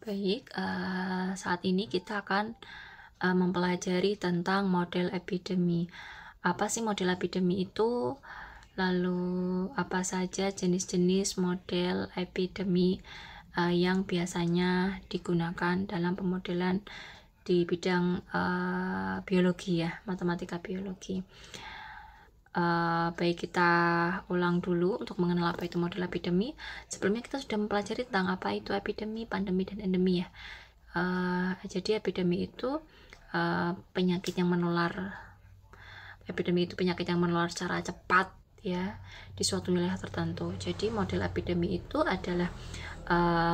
Baik, saat ini kita akan mempelajari tentang model epidemi. Apa sih model epidemi itu? Lalu apa saja jenis-jenis model epidemi yang biasanya digunakan dalam pemodelan di bidang biologi ya, matematika biologi. Baik, kita ulang dulu untuk mengenal apa itu model epidemi. Sebelumnya kita sudah mempelajari tentang apa itu epidemi, pandemi, dan endemi ya. Jadi epidemi itu penyakit yang menular. Epidemi itu penyakit yang menular secara cepat ya di suatu wilayah tertentu. Jadi model epidemi itu adalah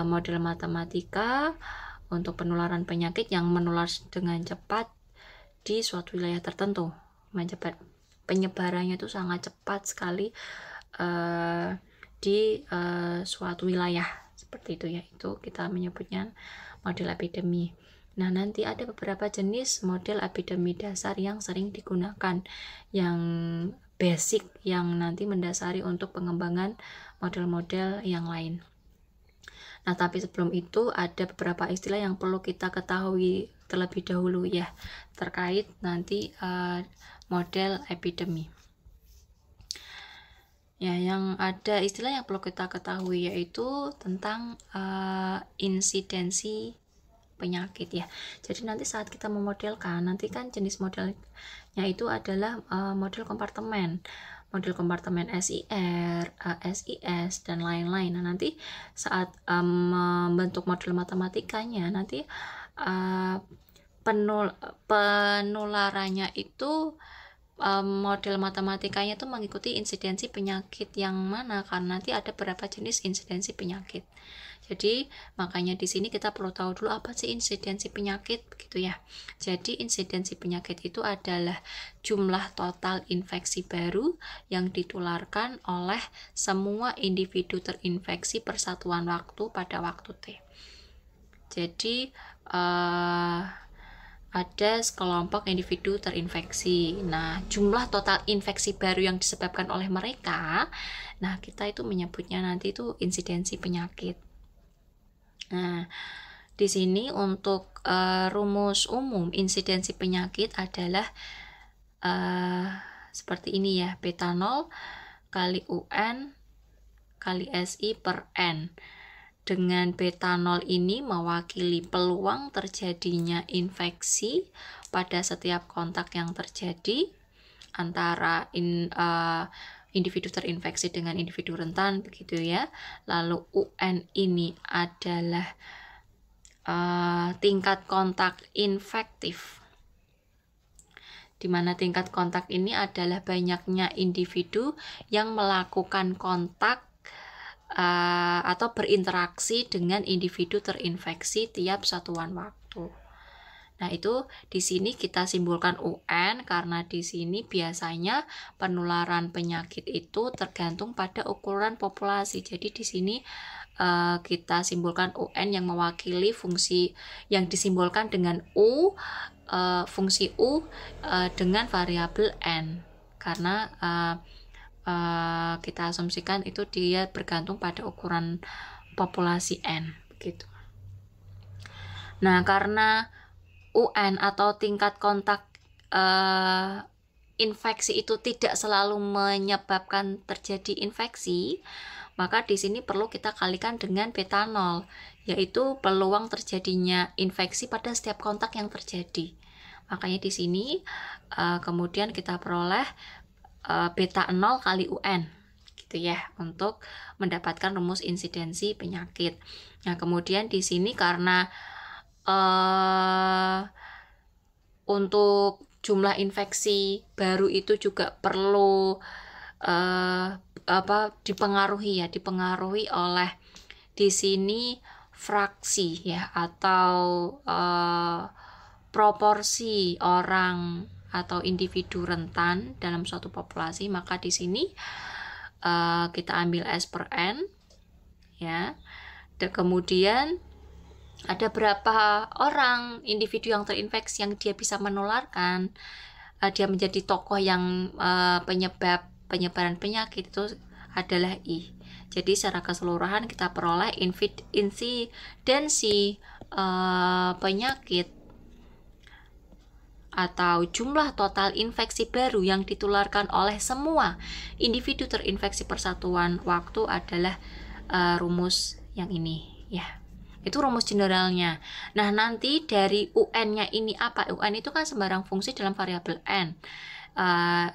model matematika untuk penularan penyakit yang menular dengan cepat di suatu wilayah tertentu. Penyebarannya itu sangat cepat sekali di suatu wilayah seperti itu ya. Itu kita menyebutnya model epidemi. Nah, nanti ada beberapa jenis model epidemi dasar yang sering digunakan, yang basic, yang nanti mendasari untuk pengembangan model-model yang lain. Nah, tapi sebelum itu ada beberapa istilah yang perlu kita ketahui terlebih dahulu ya, terkait nanti model epidemi. Ya, yang ada istilah yang perlu kita ketahui yaitu tentang insidensi penyakit ya. Jadi nanti saat kita memodelkan, nanti kan jenis modelnya itu adalah model kompartemen SIR, SIS, dan lain-lain. Nah, nanti saat membentuk model matematikanya, nanti penularannya itu model matematikanya itu mengikuti insidensi penyakit yang mana, karena nanti ada beberapa jenis insidensi penyakit. Jadi makanya di sini kita perlu tahu dulu apa sih insidensi penyakit begitu ya. Jadi insidensi penyakit itu adalah jumlah total infeksi baru yang ditularkan oleh semua individu terinfeksi per satuan waktu pada waktu T. Jadi ada sekelompok individu terinfeksi. Nah, jumlah total infeksi baru yang disebabkan oleh mereka, nah kita itu menyebutnya nanti itu insidensi penyakit. Nah, di sini untuk rumus umum insidensi penyakit adalah seperti ini ya, beta 0 kali UN kali SI per N. Dengan beta 0 ini mewakili peluang terjadinya infeksi pada setiap kontak yang terjadi antara individu terinfeksi dengan individu rentan begitu ya. Lalu UN ini adalah tingkat kontak infektif, di mana tingkat kontak ini adalah banyaknya individu yang melakukan kontak atau berinteraksi dengan individu terinfeksi tiap satuan waktu. Nah, itu di sini kita simbolkan UN karena di sini biasanya penularan penyakit itu tergantung pada ukuran populasi. Jadi di sini kita simbolkan UN yang mewakili fungsi yang disimbolkan dengan U, fungsi U dengan variabel N, karena kita asumsikan itu dia bergantung pada ukuran populasi N begitu. Nah, karena UN atau tingkat kontak infeksi itu tidak selalu menyebabkan terjadi infeksi, maka di sini perlu kita kalikan dengan beta 0, yaitu peluang terjadinya infeksi pada setiap kontak yang terjadi. Makanya di sini kemudian kita peroleh beta 0 kali UN gitu ya, untuk mendapatkan rumus insidensi penyakit. Nah, kemudian di sini karena untuk jumlah infeksi baru itu juga perlu dipengaruhi oleh di sini fraksi ya, atau proporsi orang atau individu rentan dalam suatu populasi. Maka di sini kita ambil S per N ya. Dan kemudian ada berapa orang individu yang terinfeksi yang dia bisa menularkan, dia menjadi tokoh yang penyebaran penyakit itu adalah I. Jadi secara keseluruhan kita peroleh insidensi penyakit atau jumlah total infeksi baru yang ditularkan oleh semua individu terinfeksi persatuan waktu adalah rumus yang ini ya. Itu rumus generalnya. Nah, nanti dari UN-nya ini apa? UN itu kan sembarang fungsi dalam variabel N.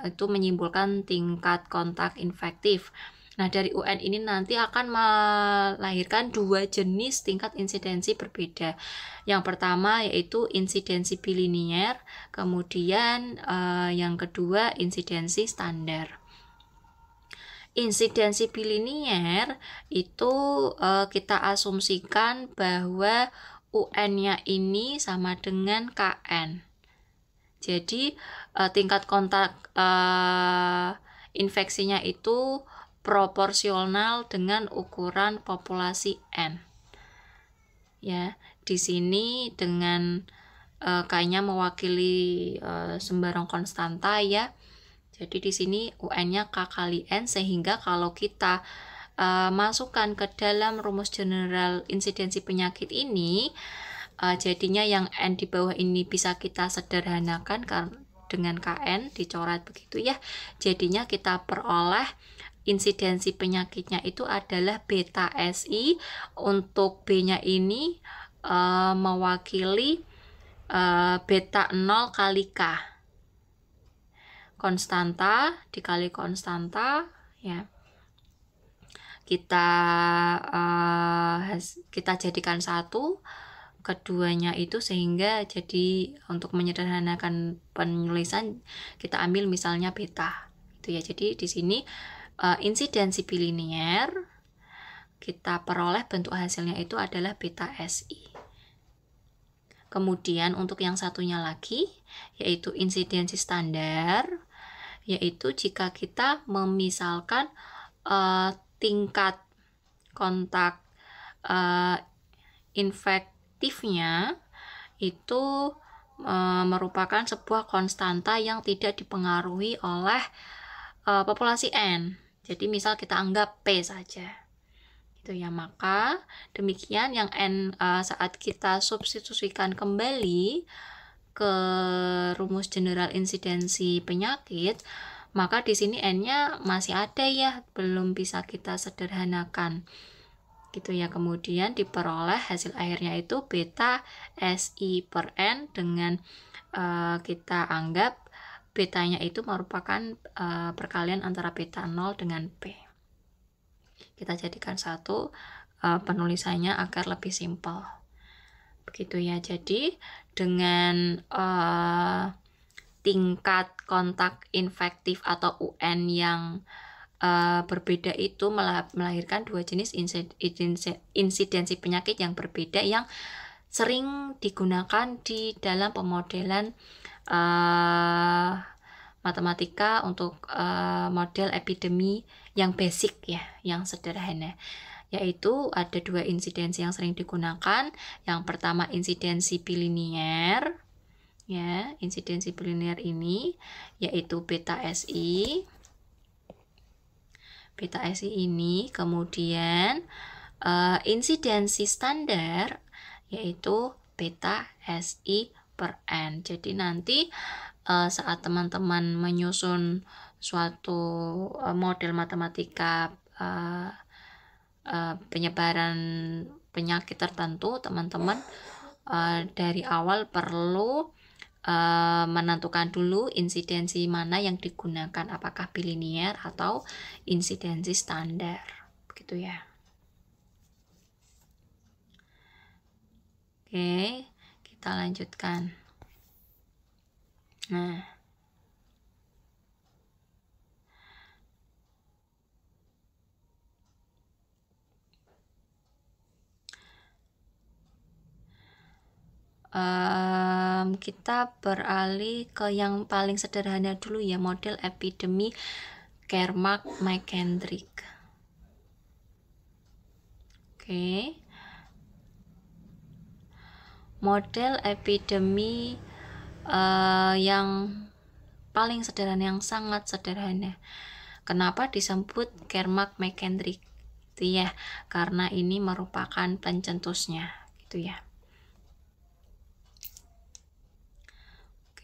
Itu menyimpulkan tingkat kontak infektif. Nah, dari UN ini nanti akan melahirkan dua jenis tingkat insidensi berbeda. Yang pertama yaitu insidensi bilinier, kemudian yang kedua insidensi standar. Insidensi bilinier itu kita asumsikan bahwa UN-nya ini sama dengan KN. Jadi tingkat kontak infeksinya itu proporsional dengan ukuran populasi N. Ya, di sini dengan K-nya mewakili sembarang konstanta ya. Jadi di sini UN-nya K kali N, sehingga kalau kita masukkan ke dalam rumus general insidensi penyakit ini, jadinya yang N di bawah ini bisa kita sederhanakan dengan KN dicoret begitu ya. Jadinya kita peroleh insidensi penyakitnya itu adalah beta SI. Untuk B-nya ini mewakili beta 0 kali K. Konstanta dikali konstanta ya. Kita jadikan satu keduanya itu, sehingga jadi untuk menyederhanakan penulisan kita ambil misalnya beta itu ya. Jadi di sini insidensi bilinier kita peroleh bentuk hasilnya itu adalah beta SI. Kemudian untuk yang satunya lagi yaitu insidensi standar, yaitu jika kita memisalkan tingkat kontak infektifnya itu merupakan sebuah konstanta yang tidak dipengaruhi oleh populasi N. Jadi misal kita anggap P saja. Gitu ya. Maka demikian yang N saat kita substitusikan kembali ke rumus general insidensi penyakit, maka di sini N-nya masih ada ya, belum bisa kita sederhanakan. Gitu ya. Kemudian diperoleh hasil akhirnya itu beta SI per N dengan kita anggap betanya itu merupakan perkalian antara beta 0 dengan P. Kita jadikan satu penulisannya agar lebih simpel. Begitu ya. Jadi dengan tingkat kontak infektif atau UN yang berbeda itu melahirkan dua jenis insidensi penyakit yang berbeda yang sering digunakan di dalam pemodelan matematika untuk model epidemi yang basic ya, yang sederhana. Yaitu ada dua insidensi yang sering digunakan. Yang pertama insidensi bilinier ya, insidensi bilinier ini yaitu beta SI. Beta SI ini, kemudian insidensi standar yaitu beta SI per N. Jadi nanti saat teman-teman menyusun suatu model matematika penyebaran penyakit tertentu, teman-teman dari awal perlu menentukan dulu insidensi mana yang digunakan, apakah bilinier atau insidensi standar, begitu ya. Oke, kita lanjutkan. Nah, kita beralih ke yang paling sederhana dulu ya, model epidemi Kermack-McKendrick. Oke. Model epidemi yang paling sederhana, yang sangat sederhana. Kenapa disebut Kermack-McKendrick? Itu ya, karena ini merupakan pencetusnya, gitu ya.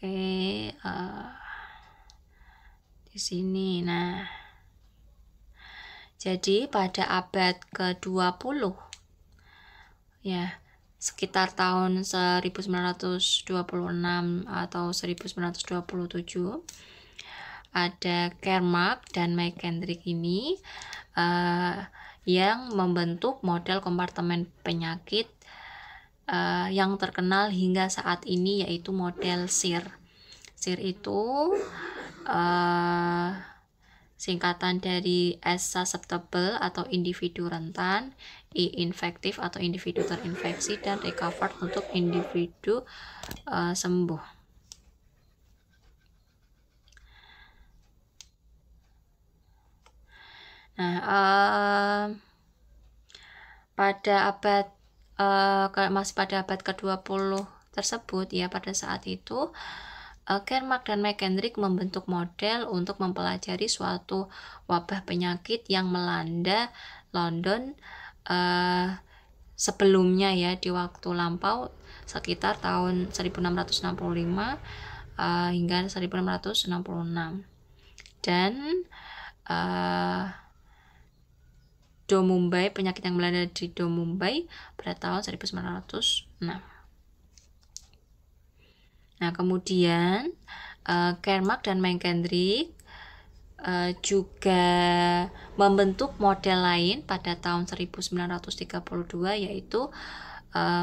Oke, di sini. Nah, jadi pada abad ke-20 ya, sekitar tahun 1926 atau 1927 ada Kermak dan McKendrick ini yang membentuk model kompartemen penyakit yang terkenal hingga saat ini, yaitu model SIR. SIR itu singkatan dari S susceptible atau individu rentan, I infektif atau individu terinfeksi, dan recovered untuk individu sembuh. Nah, masih pada abad ke-20 tersebut ya, pada saat itu Kermak dan McKendrick membentuk model untuk mempelajari suatu wabah penyakit yang melanda London sebelumnya ya, di waktu lampau sekitar tahun 1665 hingga 1666, dan Mumbai, penyakit yang melanda di Mumbai pada tahun 1906. Nah, kemudian Kermak dan McKendrick juga membentuk model lain pada tahun 1932, yaitu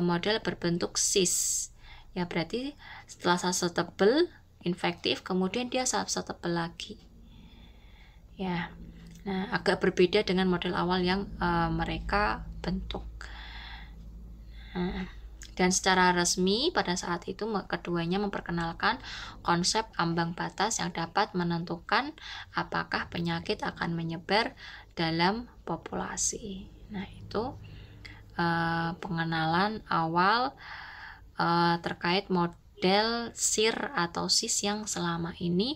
model berbentuk cis. Ya, berarti setelah susceptible, infektif, kemudian dia susceptible lagi. Ya. Nah, agak berbeda dengan model awal yang mereka bentuk. Dan secara resmi pada saat itu keduanya memperkenalkan konsep ambang batas yang dapat menentukan apakah penyakit akan menyebar dalam populasi. Nah, itu pengenalan awal terkait model SIR atau SIS yang selama ini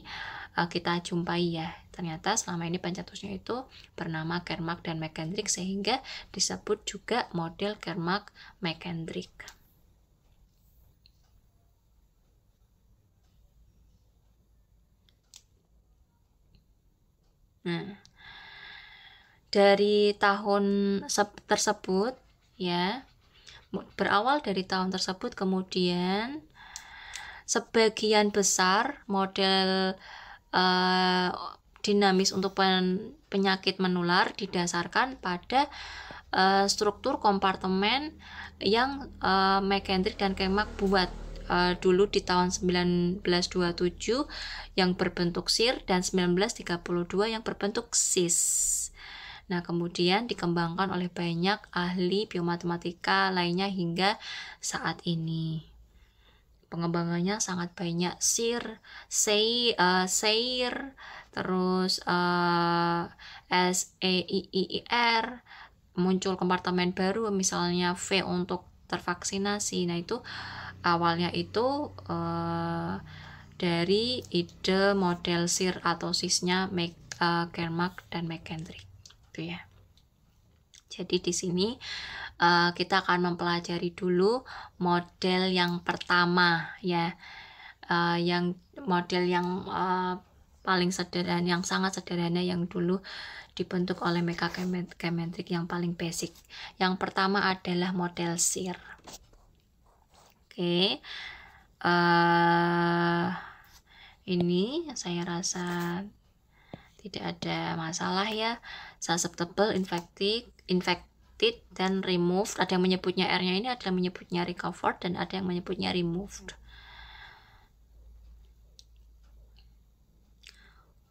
kita jumpai ya. Ternyata selama ini pencetusnya itu bernama Kermak dan McKendrick, sehingga disebut juga model Kermak-McKendrick. Nah, dari tahun tersebut ya, berawal dari tahun tersebut, kemudian sebagian besar model dinamis untuk penyakit menular didasarkan pada struktur kompartemen yang McKendrick dan Kermak buat dulu di tahun 1927 yang berbentuk SIR dan 1932 yang berbentuk SIS. Nah, kemudian dikembangkan oleh banyak ahli biomatematika lainnya hingga saat ini. Pengembangannya sangat banyak, SIR, SEIR, terus SEIIR, muncul kompartemen baru misalnya V untuk tervaksinasi. Nah, itu awalnya itu dari ide model SIR atau SIS-nya Kermak dan McKendrick, itu ya. Jadi di sini kita akan mempelajari dulu model yang pertama ya, yang model yang paling sederhana, yang sangat sederhana, yang dulu dibentuk oleh McKendrick, yang paling basic. Yang pertama adalah model SIR. Oke, ini saya rasa tidak ada masalah ya. Susceptible, infected, dan removed. Ada yang menyebutnya R-nya ini, ada yang menyebutnya recovered, dan ada yang menyebutnya removed.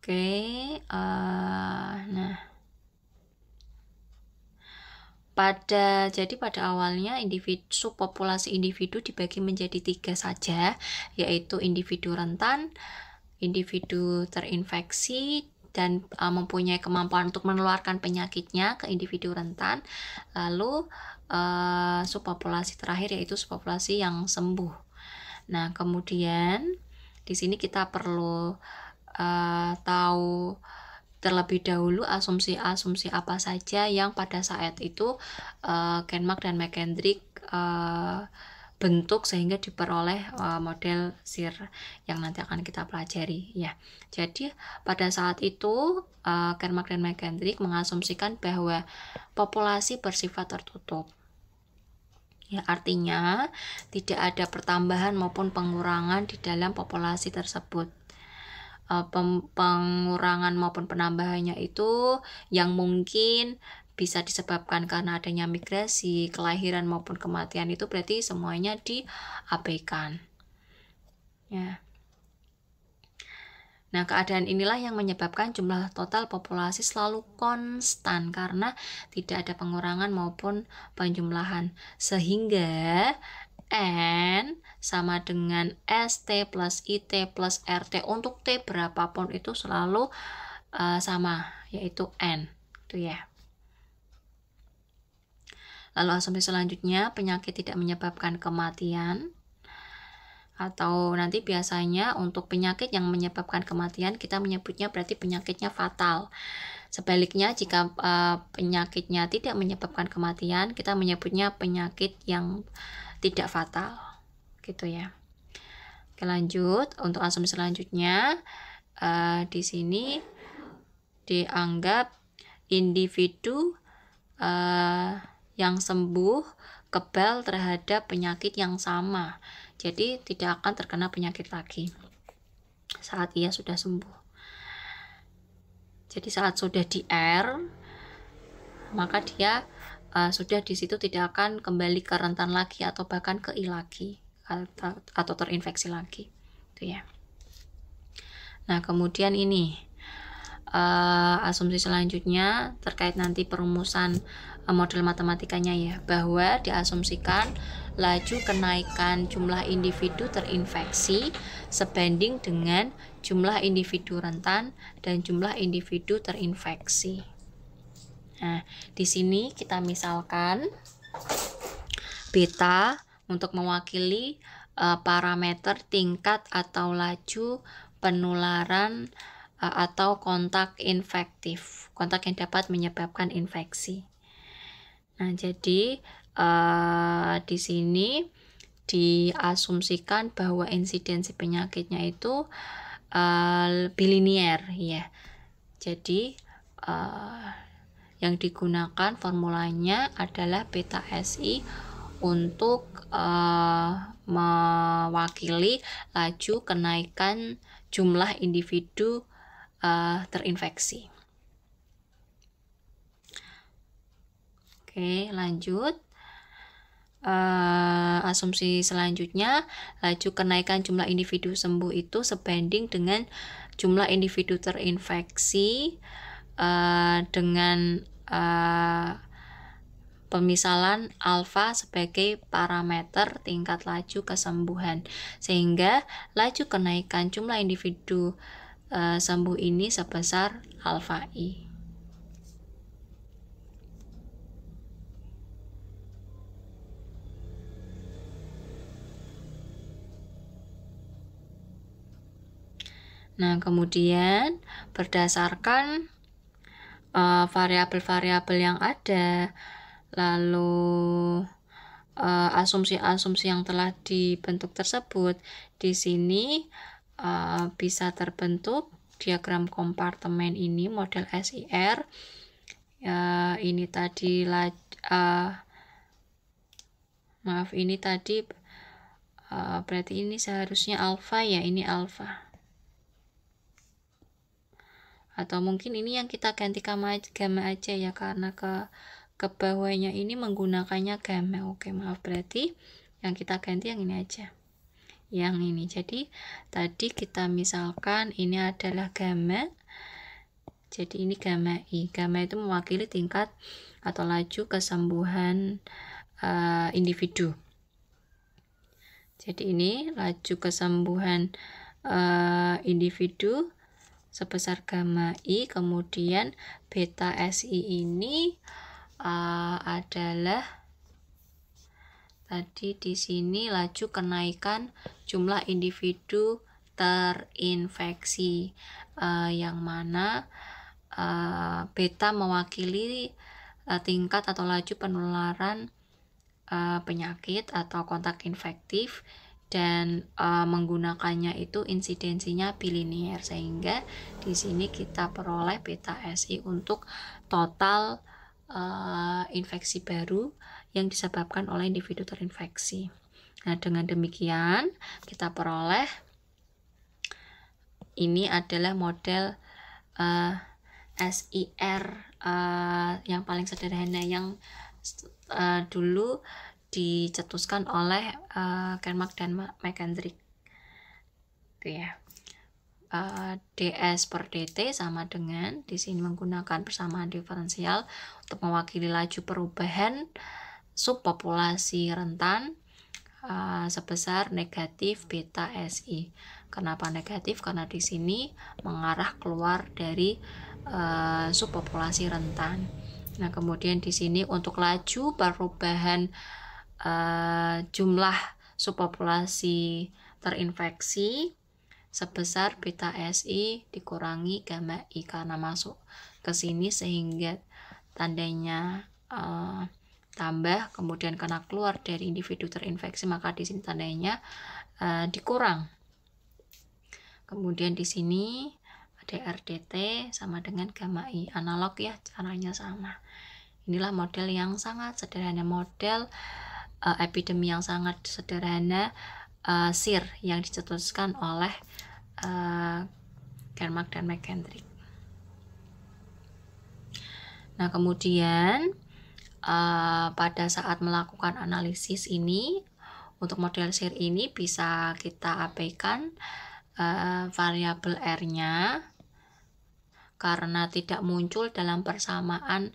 Oke, nah, jadi pada awalnya subpopulasi individu dibagi menjadi 3 saja, yaitu individu rentan, individu terinfeksi, dan mempunyai kemampuan untuk menularkan penyakitnya ke individu rentan. Lalu subpopulasi terakhir yaitu subpopulasi yang sembuh. Nah, kemudian di sini kita perlu tahu terlebih dahulu asumsi-asumsi apa saja yang pada saat itu Kermak dan McKendrick bentuk sehingga diperoleh model SIR yang nanti akan kita pelajari ya. Jadi pada saat itu Kermak dan McKendrick mengasumsikan bahwa populasi bersifat tertutup. Ya, artinya tidak ada pertambahan maupun pengurangan di dalam populasi tersebut. Pengurangan maupun penambahannya itu yang mungkin bisa disebabkan karena adanya migrasi, kelahiran maupun kematian, itu berarti semuanya diabaikan. Ya. Nah, keadaan inilah yang menyebabkan jumlah total populasi selalu konstan karena tidak ada pengurangan maupun penjumlahan. Sehingga N sama dengan ST plus IT plus RT untuk T berapapun itu selalu sama, yaitu N. Itu ya. Lalu asumsi selanjutnya, penyakit tidak menyebabkan kematian. Atau nanti biasanya untuk penyakit yang menyebabkan kematian kita menyebutnya berarti penyakitnya fatal. Sebaliknya jika penyakitnya tidak menyebabkan kematian, kita menyebutnya penyakit yang tidak fatal, gitu ya. Oke, lanjut untuk asumsi selanjutnya. Di sini dianggap individu yang sembuh kebal terhadap penyakit yang sama, jadi tidak akan terkena penyakit lagi saat ia sudah sembuh. Jadi saat sudah di R, maka dia sudah di situ tidak akan kembali ke rentan lagi atau bahkan ke I lagi atau terinfeksi lagi, itu ya. Nah, kemudian ini asumsi selanjutnya terkait nanti perumusan model matematikanya ya, bahwa diasumsikan laju kenaikan jumlah individu terinfeksi sebanding dengan jumlah individu rentan dan jumlah individu terinfeksi. Nah, di sini kita misalkan beta untuk mewakili parameter tingkat atau laju penularan atau kontak infektif, kontak yang dapat menyebabkan infeksi. Nah, jadi di sini diasumsikan bahwa insidensi penyakitnya itu bilinier ya. Jadi yang digunakan formulanya adalah beta SI untuk mewakili laju kenaikan jumlah individu terinfeksi. Oke, lanjut. Asumsi selanjutnya, laju kenaikan jumlah individu sembuh itu sebanding dengan jumlah individu terinfeksi dengan pemisalan alfa sebagai parameter tingkat laju kesembuhan, sehingga laju kenaikan jumlah individu sembuh ini sebesar alfa I. Nah, kemudian berdasarkan variabel-variabel yang ada, lalu asumsi-asumsi yang telah dibentuk tersebut, di sini bisa terbentuk diagram kompartemen ini, model SIR. Ini tadi ini tadi berarti ini seharusnya alfa ya, ini alfa. Atau mungkin ini yang kita ganti gamma aja ya, karena ke bawahnya ini menggunakannya gamma. Oke, maaf, berarti yang kita ganti yang ini aja, yang ini. Jadi tadi kita misalkan ini adalah gamma, jadi ini gamma I. Gamma itu mewakili tingkat atau laju kesembuhan individu. Jadi ini laju kesembuhan individu sebesar gamma I, kemudian beta SI ini adalah tadi di sini laju kenaikan jumlah individu terinfeksi, yang mana beta mewakili tingkat atau laju penularan penyakit atau kontak infektif, dan menggunakannya itu insidensinya bilinear, sehingga di sini kita peroleh beta SI untuk total infeksi baru yang disebabkan oleh individu terinfeksi. Nah, dengan demikian kita peroleh ini adalah model SIR yang paling sederhana yang dulu dicetuskan oleh Kermak dan McKendrick. Itu ya. ds per dt sama dengan di sini menggunakan persamaan diferensial untuk mewakili laju perubahan subpopulasi rentan sebesar negatif beta SI. Kenapa negatif? Karena di sini mengarah keluar dari subpopulasi rentan. Nah, kemudian di sini untuk laju perubahan jumlah subpopulasi terinfeksi sebesar beta SI dikurangi gamma I, karena masuk ke sini sehingga tandanya tambah, kemudian karena keluar dari individu terinfeksi maka di sini tandanya dikurang. Kemudian di sini dRdt sama dengan gamma I, analog ya, caranya sama. Inilah model yang sangat sederhana, model epidemi yang sangat sederhana SIR yang dicetuskan oleh Kermak dan McKendrick. Nah, kemudian pada saat melakukan analisis ini, untuk model SIR ini bisa kita abaikan variabel R-nya karena tidak muncul dalam persamaan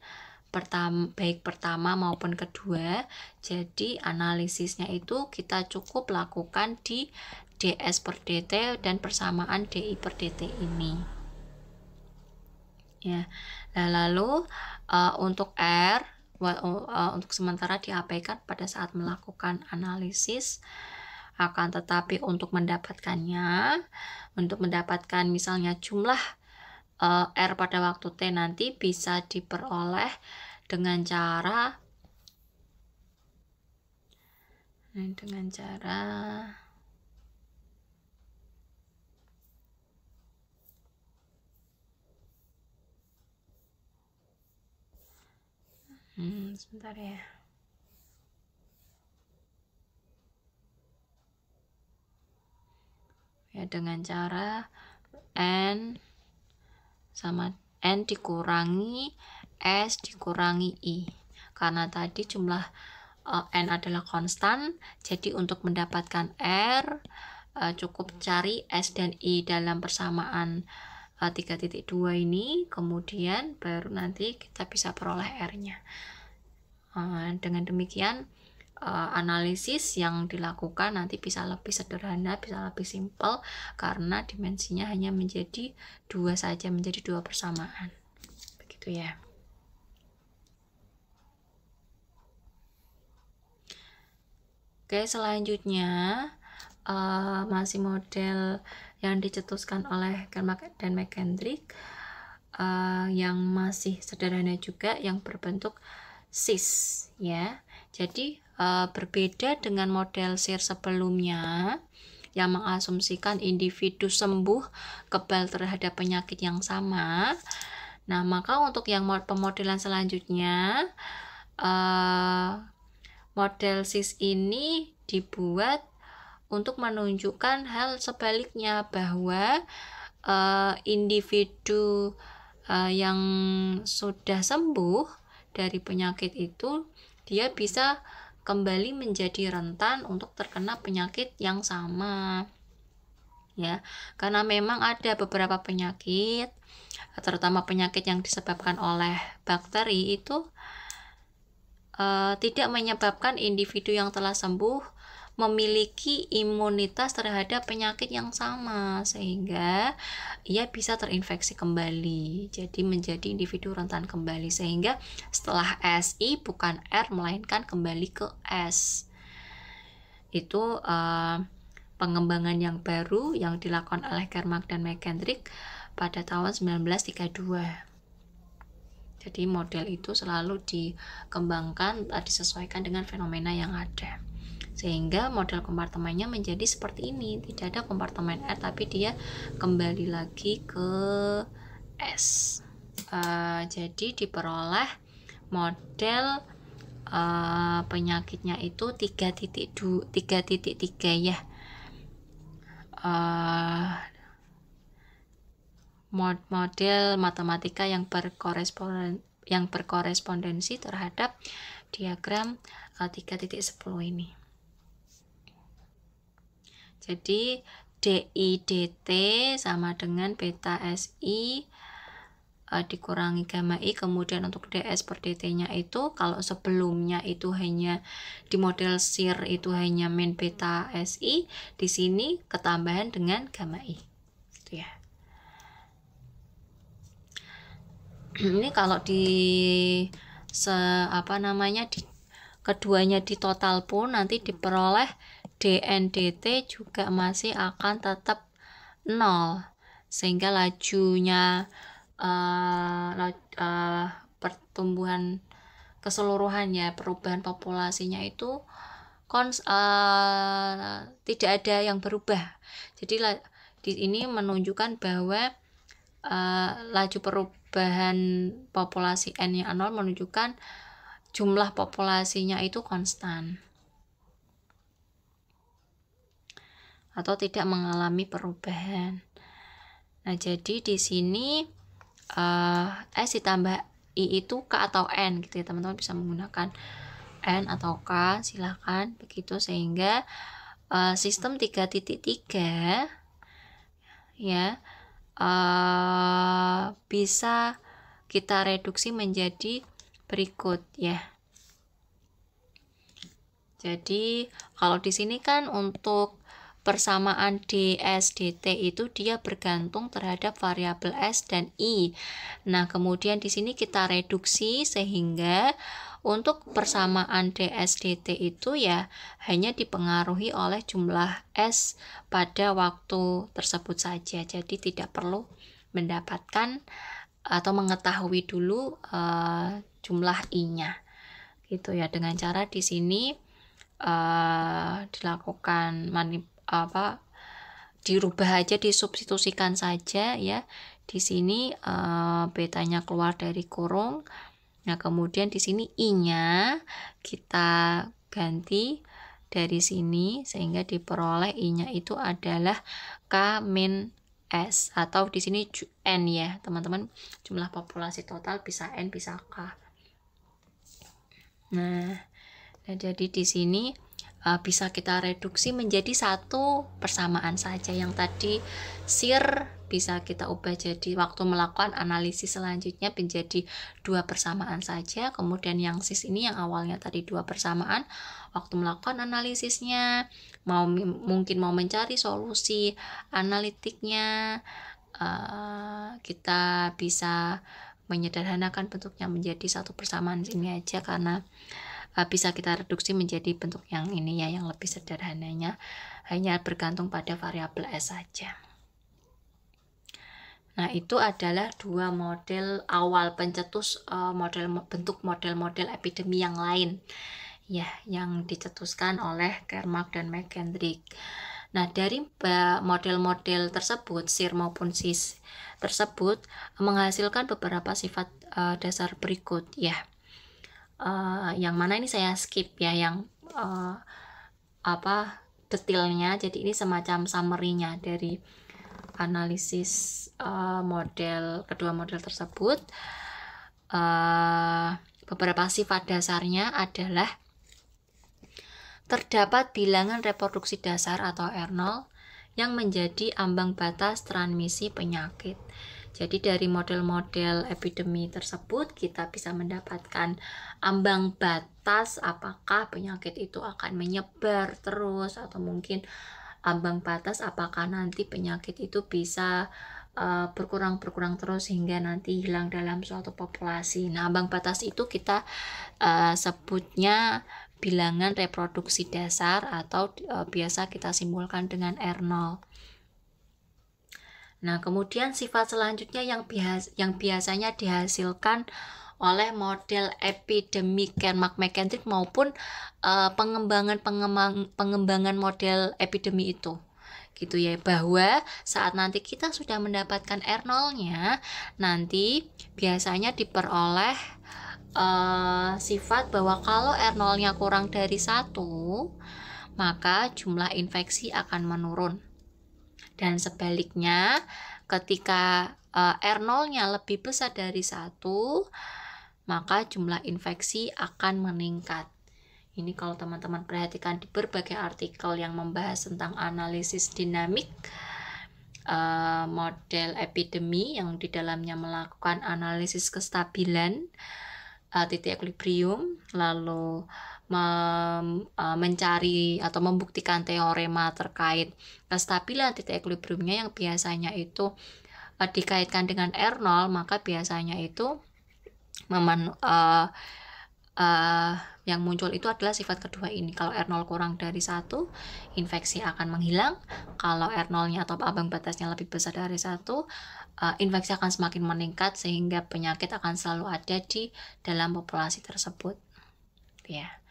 baik pertama maupun kedua. Jadi analisisnya itu kita cukup lakukan di ds per dt dan persamaan di per dt ini ya. Nah, lalu untuk R untuk sementara diabaikan pada saat melakukan analisis. Akan tetapi untuk mendapatkannya, untuk mendapatkan misalnya jumlah R pada waktu T nanti bisa diperoleh dengan cara sebentar ya. Dengan cara N sama N dikurangi S dikurangi I. Karena tadi jumlah N adalah konstan, jadi untuk mendapatkan R cukup cari S dan I dalam persamaan 3.2 ini, kemudian baru nanti kita bisa peroleh R-nya. Dengan demikian analisis yang dilakukan nanti bisa lebih sederhana, bisa lebih simpel karena dimensinya hanya menjadi 2 saja, menjadi 2 persamaan. Begitu ya. Oke, selanjutnya masih model yang dicetuskan oleh Kermak dan McKendrick yang masih sederhana juga, yang berbentuk cis ya. Jadi berbeda dengan model SIR sebelumnya yang mengasumsikan individu sembuh kebal terhadap penyakit yang sama. Nah, maka untuk yang pemodelan selanjutnya model cis ini dibuat untuk menunjukkan hal sebaliknya, bahwa individu yang sudah sembuh dari penyakit itu dia bisa kembali menjadi rentan untuk terkena penyakit yang sama ya, karena memang ada beberapa penyakit, terutama penyakit yang disebabkan oleh bakteri itu tidak menyebabkan individu yang telah sembuh memiliki imunitas terhadap penyakit yang sama, sehingga ia bisa terinfeksi kembali, jadi menjadi individu rentan kembali, sehingga setelah SI bukan R melainkan kembali ke S. Itu pengembangan yang baru yang dilakukan oleh Kermak dan McKendrick pada tahun 1932. Jadi model itu selalu dikembangkan, disesuaikan dengan fenomena yang ada. Sehingga model kompartemennya menjadi seperti ini. Tidak ada kompartemen R, tapi dia kembali lagi ke S. Jadi diperoleh model penyakitnya itu 3.3 ya. Model matematika yang berkorespondensi terhadap diagram 3.10 ini. Jadi DI DT sama dengan beta SI dikurangi gamma I, kemudian untuk DS per DT nya itu, kalau sebelumnya itu hanya di model SIR itu hanya min beta SI, di sini ketambahan dengan gamma I gitu ya. Ini kalau di keduanya di total pun nanti diperoleh dN dt juga masih akan tetap 0, sehingga lajunya pertumbuhan keseluruhannya, perubahan populasinya itu tidak ada yang berubah. Jadi di ini menunjukkan bahwa laju perubahan populasi N yang 0 menunjukkan jumlah populasinya itu konstan atau tidak mengalami perubahan. Nah, jadi di sini S ditambah I itu K atau N gitu ya, teman-teman bisa menggunakan N atau K, silakan begitu, sehingga sistem 3.3 ya bisa kita reduksi menjadi berikut ya. Jadi kalau di sini kan untuk persamaan ds dt itu dia bergantung terhadap variabel S dan I. Nah, kemudian di sini kita reduksi sehingga untuk persamaan ds dt itu ya hanya dipengaruhi oleh jumlah S pada waktu tersebut saja. Jadi tidak perlu mendapatkan atau mengetahui dulu jumlah I-nya. Gitu ya, dengan cara di sini dilakukan dirubah aja, disubstitusikan saja ya. Di sini betanya keluar dari kurung. Nah, kemudian di sini I-nya kita ganti dari sini sehingga diperoleh I-nya itu adalah K min S, atau di sini N ya, teman-teman. Jumlah populasi total bisa N bisa K. Nah, jadi di sini bisa kita reduksi menjadi satu persamaan saja. Yang tadi SIR bisa kita ubah jadi waktu melakukan analisis selanjutnya menjadi 2 persamaan saja. Kemudian yang SIS ini yang awalnya tadi 2 persamaan, waktu melakukan analisisnya mungkin mau mencari solusi analitiknya, kita bisa menyederhanakan bentuknya menjadi 1 persamaan sini aja, karena bisa kita reduksi menjadi bentuk yang ini ya, yang lebih sederhananya hanya bergantung pada variabel S saja. Nah, itu adalah 2 model awal pencetus bentuk model-model epidemi yang lain ya, yang dicetuskan oleh Kermark dan McKendrick. Nah, dari model-model tersebut, SIR maupun SIS tersebut menghasilkan beberapa sifat dasar berikut ya. Yang mana ini saya skip ya, yang detailnya. Jadi ini semacam summary-nya dari analisis kedua model tersebut. Beberapa sifat dasarnya adalah terdapat bilangan reproduksi dasar atau R0 yang menjadi ambang batas transmisi penyakit. Jadi dari model-model epidemi tersebut kita bisa mendapatkan ambang batas apakah penyakit itu akan menyebar terus, atau mungkin ambang batas apakah nanti penyakit itu bisa berkurang terus hingga nanti hilang dalam suatu populasi. Nah, ambang batas itu kita sebutnya bilangan reproduksi dasar atau biasa kita simbolkan dengan R0. Nah, kemudian sifat selanjutnya yang biasanya dihasilkan oleh model epidemi Kermack-McKendrick maupun pengembangan model epidemi itu, gitu ya, bahwa saat nanti kita sudah mendapatkan R0-nya, nanti biasanya diperoleh sifat bahwa kalau R0-nya kurang dari 1, maka jumlah infeksi akan menurun. Dan sebaliknya, ketika R0-nya lebih besar dari 1, maka jumlah infeksi akan meningkat. Ini kalau teman-teman perhatikan di berbagai artikel yang membahas tentang analisis dinamik model epidemi, yang di dalamnya melakukan analisis kestabilan titik equilibrium, lalu mencari atau membuktikan teorema terkait kestabilan titik equilibriumnya yang biasanya itu dikaitkan dengan R0, maka biasanya itu yang muncul itu adalah sifat kedua ini. Kalau R0 kurang dari 1, infeksi akan menghilang. Kalau R0-nya atau ambang batasnya lebih besar dari 1, infeksi akan semakin meningkat sehingga penyakit akan selalu ada di dalam populasi tersebut. Ya.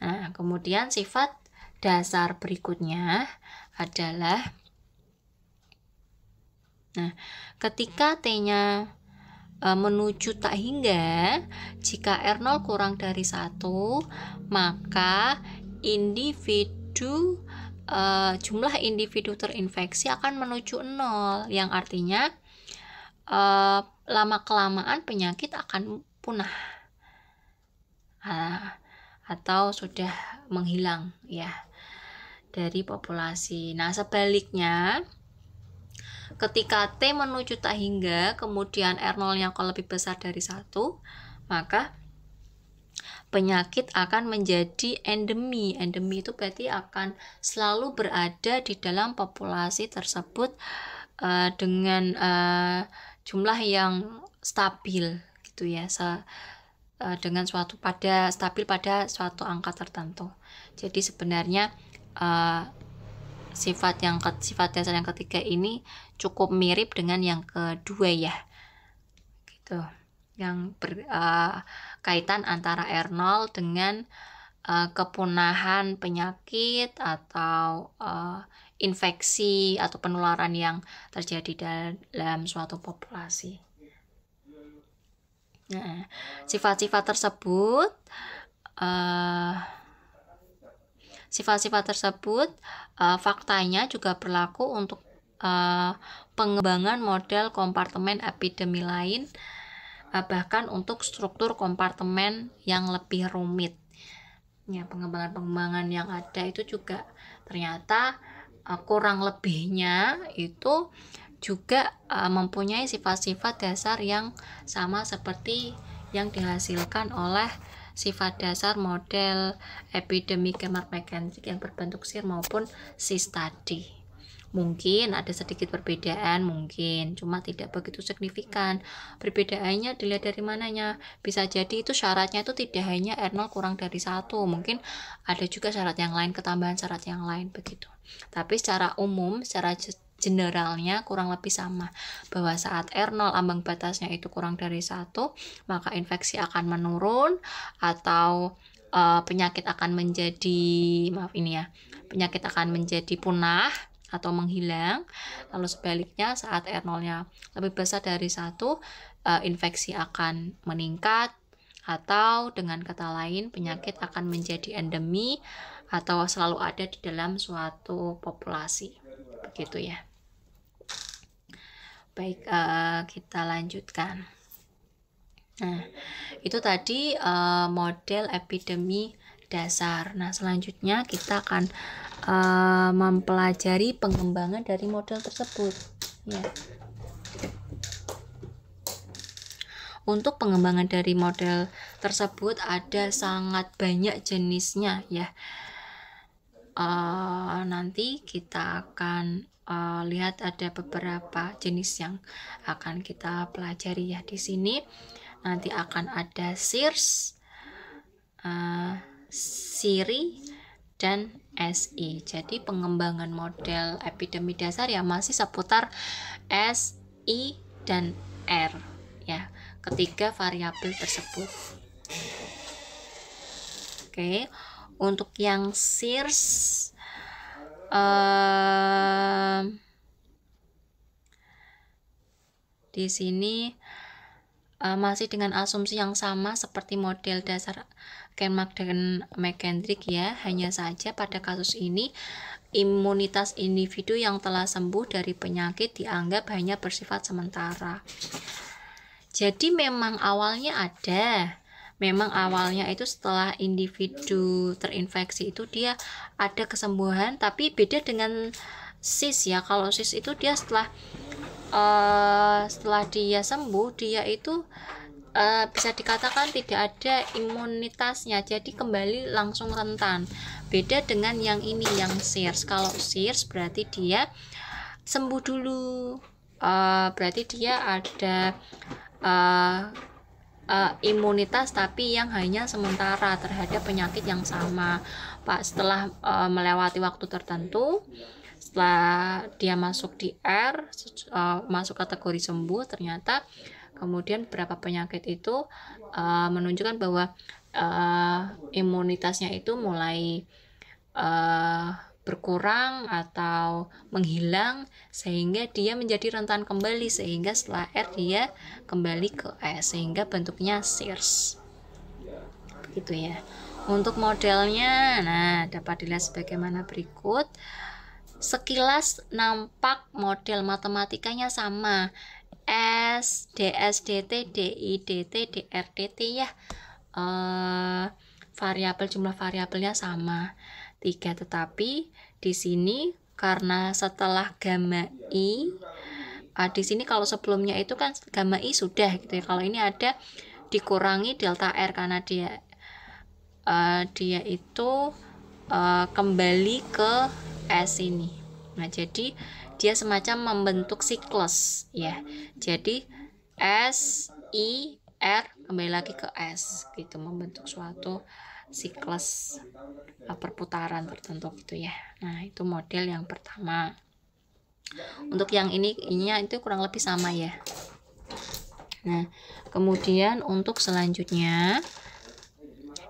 Nah, kemudian sifat dasar berikutnya adalah ketika T-nya menuju tak hingga, jika R0 kurang dari 1, maka jumlah individu terinfeksi akan menuju 0, yang artinya lama-kelamaan penyakit akan punah atau sudah menghilang ya dari populasi. Nah, sebaliknya, ketika T menuju tak hingga, kemudian R0-nya kalau lebih besar dari 1, maka penyakit akan menjadi endemi. Endemi itu berarti akan selalu berada di dalam populasi tersebut dengan jumlah yang stabil, gitu ya, dengan stabil pada suatu angka tertentu. Jadi sebenarnya sifat dasar yang ketiga ini cukup mirip dengan yang kedua ya, gitu, yang berkaitan antara R0 dengan kepunahan penyakit atau infeksi atau penularan yang terjadi dalam suatu populasi. Nah, sifat-sifat tersebut faktanya juga berlaku untuk pengembangan model kompartemen epidemi lain, bahkan untuk struktur kompartemen yang lebih rumit. Ya, pengembangan yang ada itu juga ternyata kurang lebihnya itu juga mempunyai sifat-sifat dasar yang sama seperti yang dihasilkan oleh sifat dasar model epidemi Kermack-McKendrick yang berbentuk SIR maupun SIS tadi. Mungkin ada sedikit perbedaan, mungkin cuma tidak begitu signifikan. Perbedaannya dilihat dari mananya. Bisa jadi itu syaratnya itu tidak hanya R0 kurang dari 1, mungkin ada juga syarat yang lain, ketambahan syarat yang lain begitu. Tapi secara umum, secara generalnya kurang lebih sama, bahwa saat R0 ambang batasnya itu kurang dari 1, maka infeksi akan menurun atau penyakit akan menjadi punah atau menghilang. Lalu sebaliknya, saat R0-nya lebih besar dari 1, infeksi akan meningkat, atau dengan kata lain penyakit akan menjadi endemi atau selalu ada di dalam suatu populasi, begitu ya. Baik, kita lanjutkan. Nah, itu tadi model epidemi dasar. Nah, selanjutnya kita akan mempelajari pengembangan dari model tersebut. Ya. Untuk pengembangan dari model tersebut ada sangat banyak jenisnya ya. Nanti kita akan lihat ada beberapa jenis yang akan kita pelajari ya di sini. Nanti akan ada SIRS, SIRI, dan SI. Jadi pengembangan model epidemi dasar ya masih seputar S, I, dan R ya. ketiga variabel tersebut. Oke, untuk yang Sears di sini masih dengan asumsi yang sama seperti model dasar Kermack dan McKendrick ya, hanya saja pada kasus ini imunitas individu yang telah sembuh dari penyakit dianggap hanya bersifat sementara. Jadi memang awalnya itu setelah individu terinfeksi itu dia ada kesembuhan, tapi beda dengan SIS ya. Kalau SIS itu dia setelah dia sembuh, dia itu bisa dikatakan tidak ada imunitasnya, jadi kembali langsung rentan. Beda dengan yang ini, yang Sears. Kalau Sears berarti dia sembuh dulu, berarti dia ada imunitas tapi yang hanya sementara terhadap penyakit yang sama. Setelah melewati waktu tertentu, setelah dia masuk di R, masuk kategori sembuh, ternyata kemudian beberapa penyakit itu menunjukkan bahwa imunitasnya itu mulai berkurang atau menghilang, sehingga dia menjadi rentan kembali, sehingga setelah R dia kembali ke S, sehingga bentuknya Sears. Begitu ya. Untuk modelnya, nah dapat dilihat sebagaimana berikut. Sekilas nampak model matematikanya sama, S, DS, DT, DI, DT, DR, DT ya. Jumlah variabelnya sama 3, tetapi di sini karena setelah gamma I, di sini kalau sebelumnya itu kan gamma I sudah gitu ya. Kalau ini ada dikurangi delta R karena dia itu kembali ke S ini. Nah, jadi dia semacam membentuk siklus ya. Jadi S, I, R kembali lagi ke S gitu, membentuk suatu siklus perputaran tertentu gitu ya. Nah, itu model yang pertama. Untuk yang ininya itu kurang lebih sama ya. Nah, kemudian untuk selanjutnya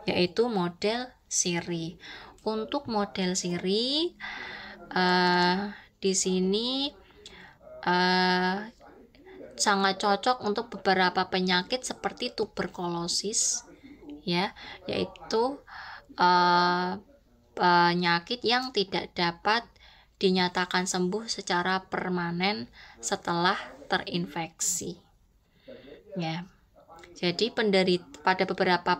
yaitu model siri. Untuk model siri di sini sangat cocok untuk beberapa penyakit seperti tuberkulosis ya, yaitu penyakit yang tidak dapat dinyatakan sembuh secara permanen setelah terinfeksi ya. Jadi pada beberapa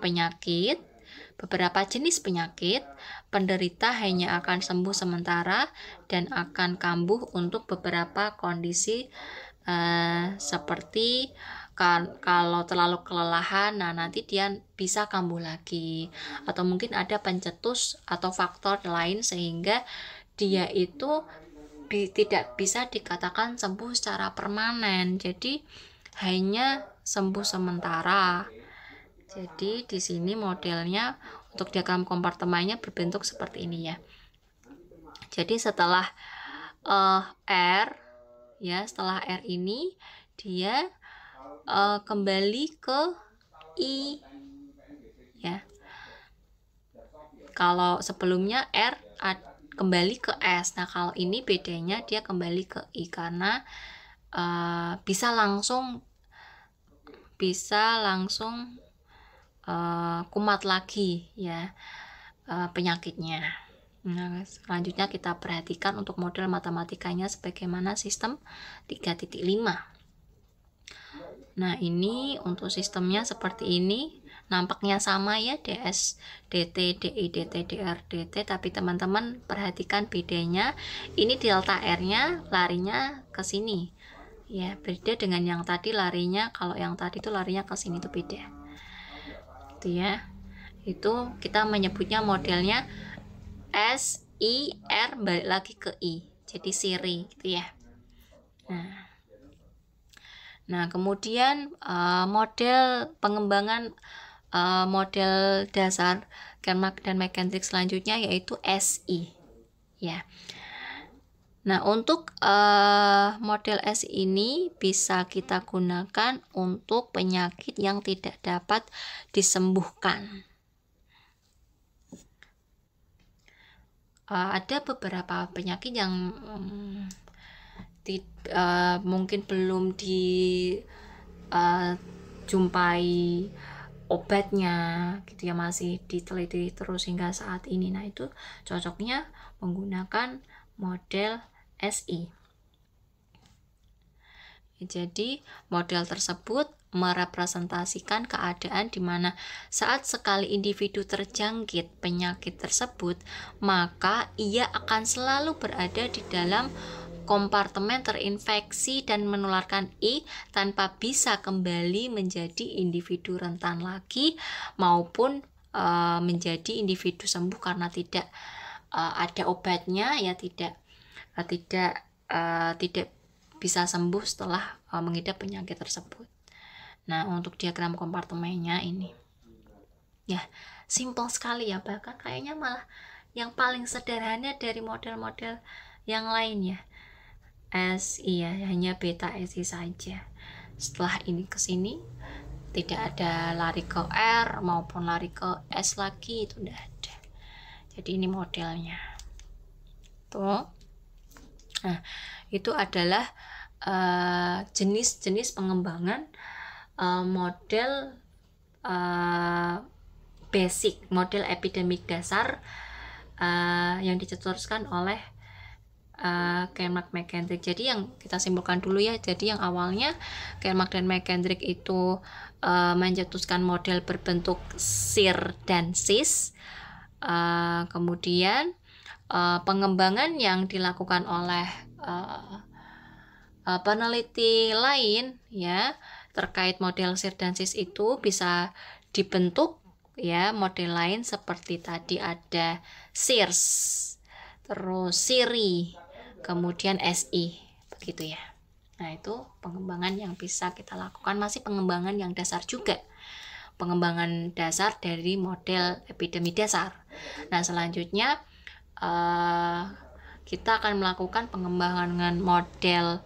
jenis penyakit, penderita hanya akan sembuh sementara dan akan kambuh untuk beberapa kondisi seperti kalau terlalu kelelahan, nah nanti dia bisa kambuh lagi, atau mungkin ada pencetus atau faktor lain sehingga dia itu tidak bisa dikatakan sembuh secara permanen, jadi hanya sembuh sementara. Jadi di sini modelnya untuk diagram kompartemennya berbentuk seperti ini ya. Jadi setelah R ya, setelah R ini dia kembali ke I ya. Kalau sebelumnya R kembali ke S. Nah, kalau ini bedanya dia kembali ke I karena bisa langsung kumat lagi ya penyakitnya. Nah, selanjutnya kita perhatikan untuk model matematikanya sebagaimana sistem 3.5. Nah, ini untuk sistemnya seperti ini, nampaknya sama ya, DS, DT, DI, DT, DR, DT, tapi teman-teman perhatikan bedanya. Ini delta R-nya larinya ke sini ya, beda dengan yang tadi larinya, kalau yang tadi itu larinya ke sini, itu beda itu ya. Itu kita menyebutnya modelnya S, I, R balik lagi ke I, jadi siri gitu ya. Nah kemudian model pengembangan model dasar Kermack dan McKendrick selanjutnya yaitu SI ya. Nah, untuk model S ini bisa kita gunakan untuk penyakit yang tidak dapat disembuhkan. Ada beberapa penyakit yang mungkin belum dijumpai obatnya gitu ya, masih diteliti terus hingga saat ini. Nah, itu cocoknya menggunakan model SI. Jadi model tersebut merepresentasikan keadaan di mana saat sekali individu terjangkit penyakit tersebut, maka ia akan selalu berada di dalam kompartemen terinfeksi dan menularkan I tanpa bisa kembali menjadi individu rentan lagi maupun menjadi individu sembuh karena tidak ada obatnya, ya tidak bisa sembuh setelah mengidap penyakit tersebut. Nah, untuk diagram kompartemennya ini ya simpel sekali ya, bahkan kayaknya malah yang paling sederhana dari model-model yang lain ya. SI ya, hanya beta SI saja. Setelah ini ke sini tidak ada lari ke R maupun lari ke S lagi, itu udah ada. Jadi ini modelnya tuh. Nah, itu adalah jenis-jenis pengembangan model basic, model epidemik dasar yang dicetuskan oleh Kermack-McKendrick. Jadi yang kita simpulkan dulu ya, jadi yang awalnya Kermack dan McKendrick itu mencetuskan model berbentuk SIR dan SIS. Kemudian pengembangan yang dilakukan oleh peneliti lain ya terkait model SIR dan SIS itu bisa dibentuk ya model lain seperti tadi ada SIRS, terus SIRI, kemudian SI, begitu ya. Nah, itu pengembangan yang bisa kita lakukan, masih pengembangan yang dasar juga, pengembangan dasar dari model epidemi dasar. Nah, selanjutnya kita akan melakukan pengembangan model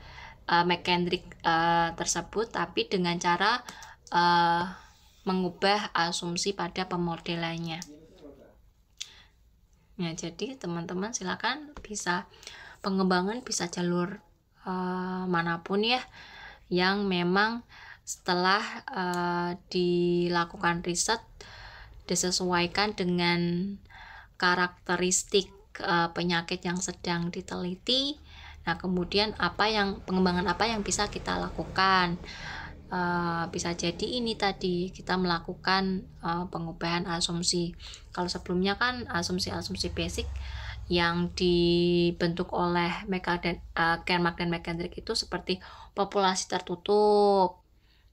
McKendrick tersebut, tapi dengan cara mengubah asumsi pada pemodelannya. Ya, jadi teman-teman silakan bisa pengembangan bisa jalur manapun ya, yang memang setelah dilakukan riset disesuaikan dengan karakteristik penyakit yang sedang diteliti. Nah, kemudian pengembangan apa yang bisa kita lakukan? Bisa jadi ini tadi kita melakukan pengubahan asumsi. Kalau sebelumnya kan asumsi-asumsi basic yang dibentuk oleh Kermack dan McKendrick itu seperti populasi tertutup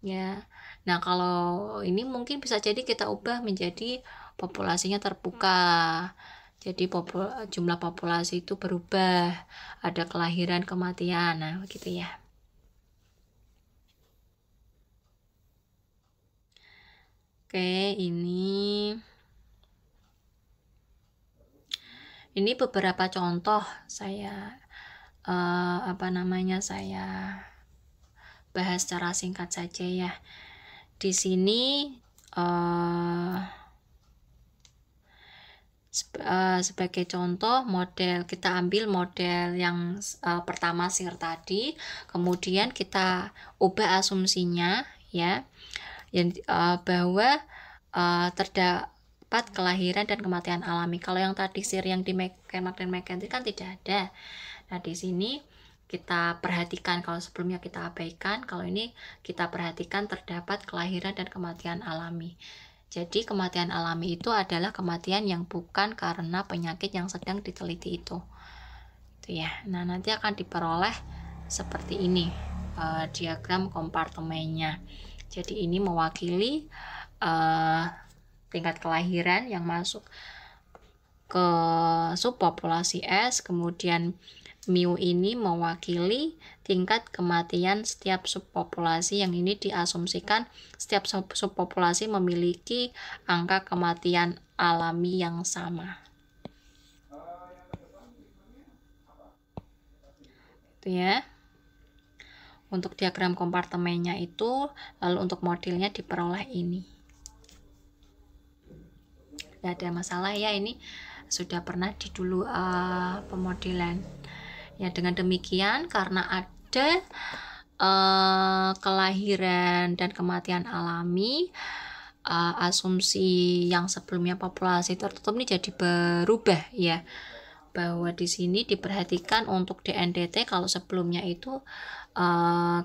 ya. Nah, kalau ini mungkin bisa jadi kita ubah menjadi populasinya terbuka. Jadi jumlah populasi itu berubah, ada kelahiran, kematian, nah begitu ya. Oke, ini beberapa contoh saya saya bahas secara singkat saja ya. Di sini sebagai contoh model, kita ambil model yang pertama SIR tadi, kemudian kita ubah asumsinya ya, yang bahwa terdapat kelahiran dan kematian alami. Kalau yang tadi SIR yang di Kermack dan McKendrick kan tidak ada. Nah, di sini kita perhatikan, kalau sebelumnya kita abaikan, kalau ini kita perhatikan terdapat kelahiran dan kematian alami. Jadi kematian alami itu adalah kematian yang bukan karena penyakit yang sedang diteliti itu ya. Nah, nanti akan diperoleh seperti ini diagram kompartemennya. Jadi ini mewakili tingkat kelahiran yang masuk ke subpopulasi S, kemudian mu ini mewakili tingkat kematian setiap subpopulasi, yang ini diasumsikan setiap subpopulasi memiliki angka kematian alami yang sama. Itu ya. Untuk diagram kompartemennya itu, lalu untuk modelnya diperoleh ini. Tidak ada masalah ya, ini sudah pernah di dulu pemodelan. Ya, dengan demikian karena ada kelahiran dan kematian alami, asumsi yang sebelumnya populasi tertutup ini jadi berubah ya. Bahwa di sini diperhatikan untuk DNDT, kalau sebelumnya itu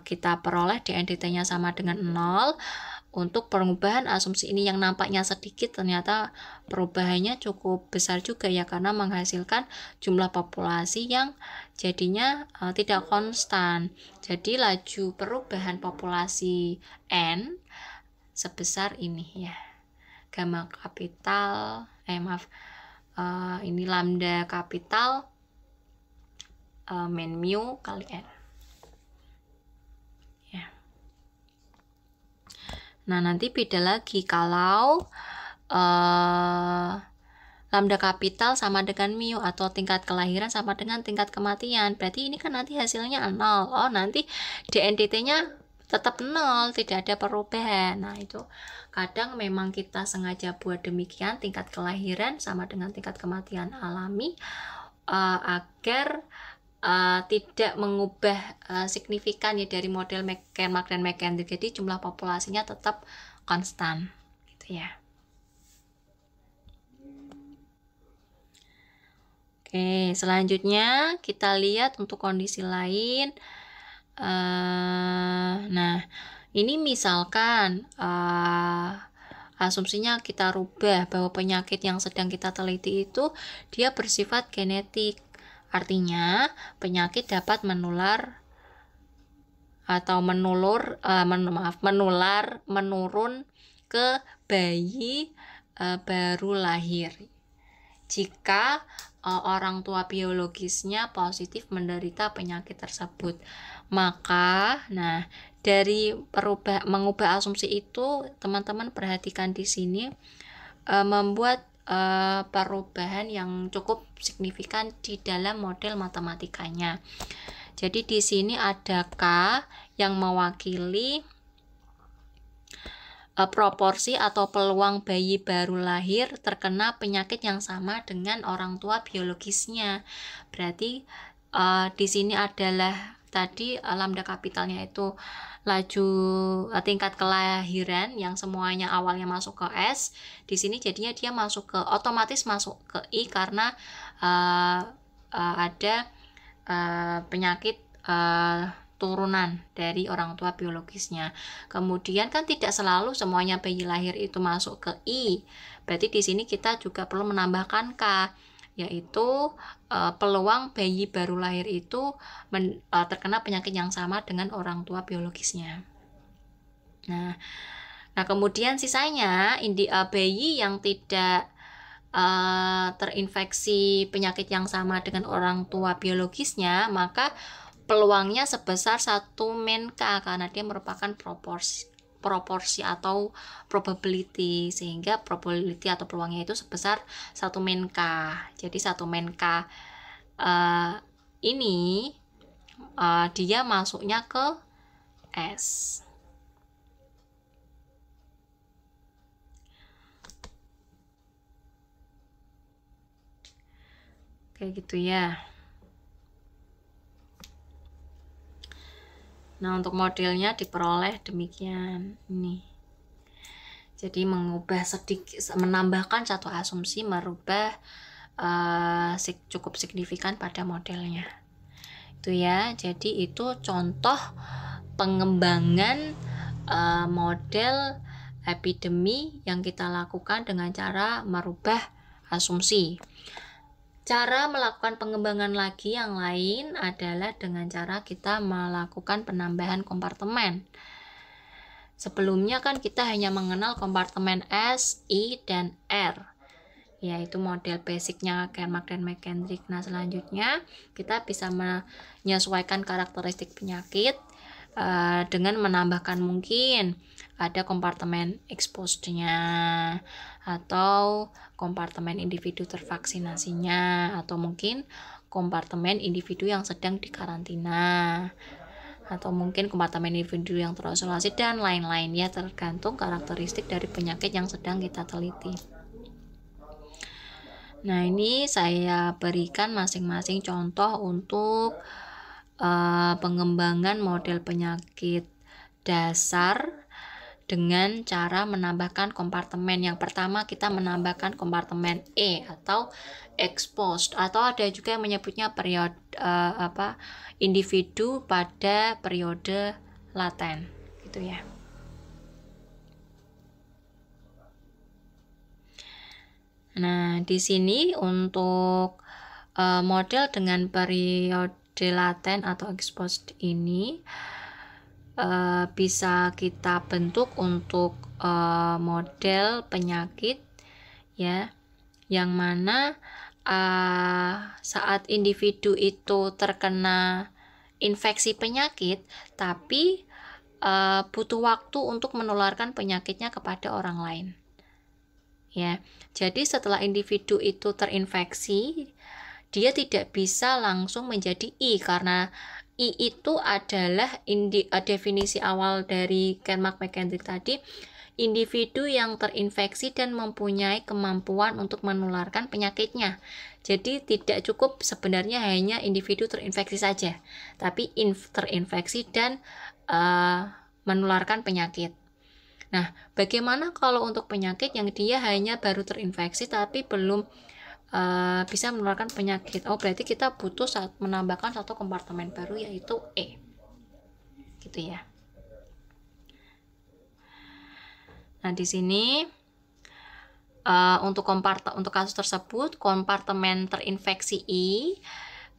kita peroleh DNDT-nya sama dengan 0. Untuk perubahan asumsi ini yang nampaknya sedikit, ternyata perubahannya cukup besar juga ya, karena menghasilkan jumlah populasi yang jadinya tidak konstan. Jadi laju perubahan populasi N sebesar ini ya, gamma kapital, ini lambda kapital min mu kali N ya. Nah, nanti beda lagi kalau lambda kapital sama dengan mu atau tingkat kelahiran sama dengan tingkat kematian. Berarti ini kan nanti hasilnya 0. Oh, nanti DNDT-nya tetap 0, tidak ada perubahan. Nah, itu kadang memang kita sengaja buat demikian, tingkat kelahiran sama dengan tingkat kematian alami, agar tidak mengubah signifikan ya dari model Kermack dan McKendrick. Jadi jumlah populasinya tetap konstan gitu ya. Oke, selanjutnya kita lihat untuk kondisi lain. Nah, ini misalkan asumsinya kita rubah bahwa penyakit yang sedang kita teliti itu dia bersifat genetik. Artinya penyakit dapat menular atau menurun ke bayi baru lahir jika orang tua biologisnya positif menderita penyakit tersebut. Maka, nah, dari mengubah asumsi itu, teman-teman perhatikan di sini membuat perubahan yang cukup signifikan di dalam model matematikanya. Jadi di sini ada K yang mewakili proporsi atau peluang bayi baru lahir terkena penyakit yang sama dengan orang tua biologisnya. Berarti di sini adalah tadi lambda kapitalnya itu laju tingkat kelahiran yang semuanya awalnya masuk ke S. Di sini jadinya dia otomatis masuk ke I karena ada penyakit turunan dari orang tua biologisnya. Kemudian kan tidak selalu semuanya bayi lahir itu masuk ke I. Berarti di sini kita juga perlu menambahkan K, yaitu peluang bayi baru lahir itu terkena penyakit yang sama dengan orang tua biologisnya. Nah kemudian sisanya bayi yang tidak terinfeksi penyakit yang sama dengan orang tua biologisnya, maka peluangnya sebesar 1 min K karena dia merupakan proporsi atau probability, sehingga probability atau peluangnya itu sebesar 1 min K. Jadi 1 min K ini dia masuknya ke S. Kayak gitu ya. Nah, untuk modelnya diperoleh demikian ini. Jadi menambahkan satu asumsi merubah cukup signifikan pada modelnya. Itu ya. Jadi itu contoh pengembangan model epidemi yang kita lakukan dengan cara merubah asumsi. Cara melakukan pengembangan lagi yang lain adalah dengan cara kita melakukan penambahan kompartemen. Sebelumnya kan kita hanya mengenal kompartemen S, I, dan R, yaitu model basicnya Kermack dan McKendrick. Nah, selanjutnya kita bisa menyesuaikan karakteristik penyakit dengan menambahkan mungkin ada kompartemen exposed-nya, atau kompartemen individu tervaksinasinya, atau mungkin kompartemen individu yang sedang dikarantina, atau mungkin kompartemen individu yang terisolasi, dan lain-lain ya, tergantung karakteristik dari penyakit yang sedang kita teliti. Nah, ini saya berikan masing-masing contoh untuk pengembangan model penyakit dasar dengan cara menambahkan kompartemen. Yang pertama kita menambahkan kompartemen E atau exposed, atau ada juga yang menyebutnya periode individu pada periode laten gitu ya. Nah, di sini untuk model dengan periode laten atau exposed ini bisa kita bentuk untuk model penyakit ya, yang mana saat individu itu terkena infeksi penyakit, tapi butuh waktu untuk menularkan penyakitnya kepada orang lain. Ya, jadi setelah individu itu terinfeksi, dia tidak bisa langsung menjadi I, karena I itu adalah definisi awal dari Kermack-McKendrick tadi, individu yang terinfeksi dan mempunyai kemampuan untuk menularkan penyakitnya. Jadi tidak cukup sebenarnya hanya individu terinfeksi saja, tapi terinfeksi dan menularkan penyakit. Nah, bagaimana kalau untuk penyakit yang dia hanya baru terinfeksi tapi belum bisa menularkan penyakit? Oh, berarti kita butuh menambahkan satu kompartemen baru, yaitu E. Gitu ya. Nah, di sini untuk kasus tersebut, kompartemen terinfeksi I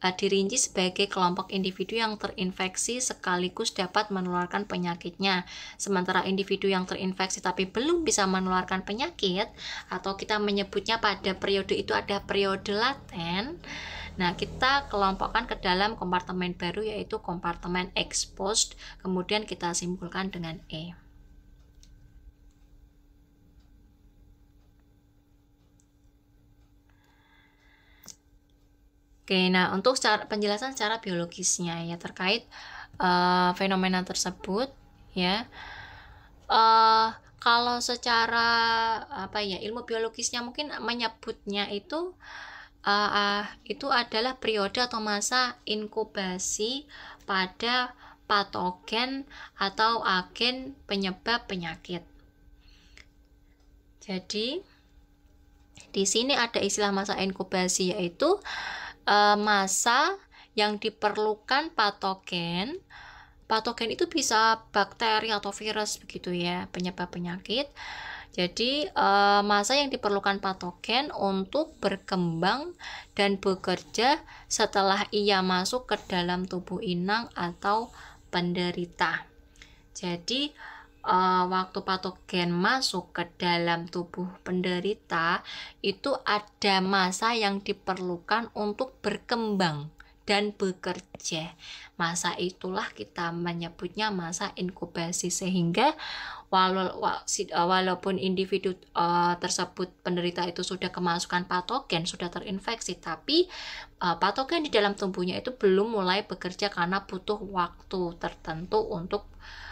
dirinci sebagai kelompok individu yang terinfeksi sekaligus dapat menularkan penyakitnya. Sementara individu yang terinfeksi tapi belum bisa menularkan penyakit, atau kita menyebutnya pada periode itu ada periode laten, nah kita kelompokkan ke dalam kompartemen baru, yaitu kompartemen exposed, kemudian kita simpulkan dengan E. Oke, nah untuk penjelasan secara biologisnya ya terkait fenomena tersebut ya, kalau secara ilmu biologisnya mungkin menyebutnya itu adalah periode atau masa inkubasi pada patogen atau agen penyebab penyakit. Jadi di sini ada istilah masa inkubasi, yaitu masa yang diperlukan patogen itu bisa bakteri atau virus begitu ya, penyebab penyakit. Jadi masa yang diperlukan patogen untuk berkembang dan bekerja setelah ia masuk ke dalam tubuh inang atau penderita. Jadi waktu patogen masuk ke dalam tubuh penderita, itu ada masa yang diperlukan untuk berkembang dan bekerja. Masa itulah kita menyebutnya masa inkubasi, sehingga walaupun individu tersebut penderita itu sudah kemasukan patogen, sudah terinfeksi, tapi patogen di dalam tubuhnya itu belum mulai bekerja karena butuh waktu tertentu untuk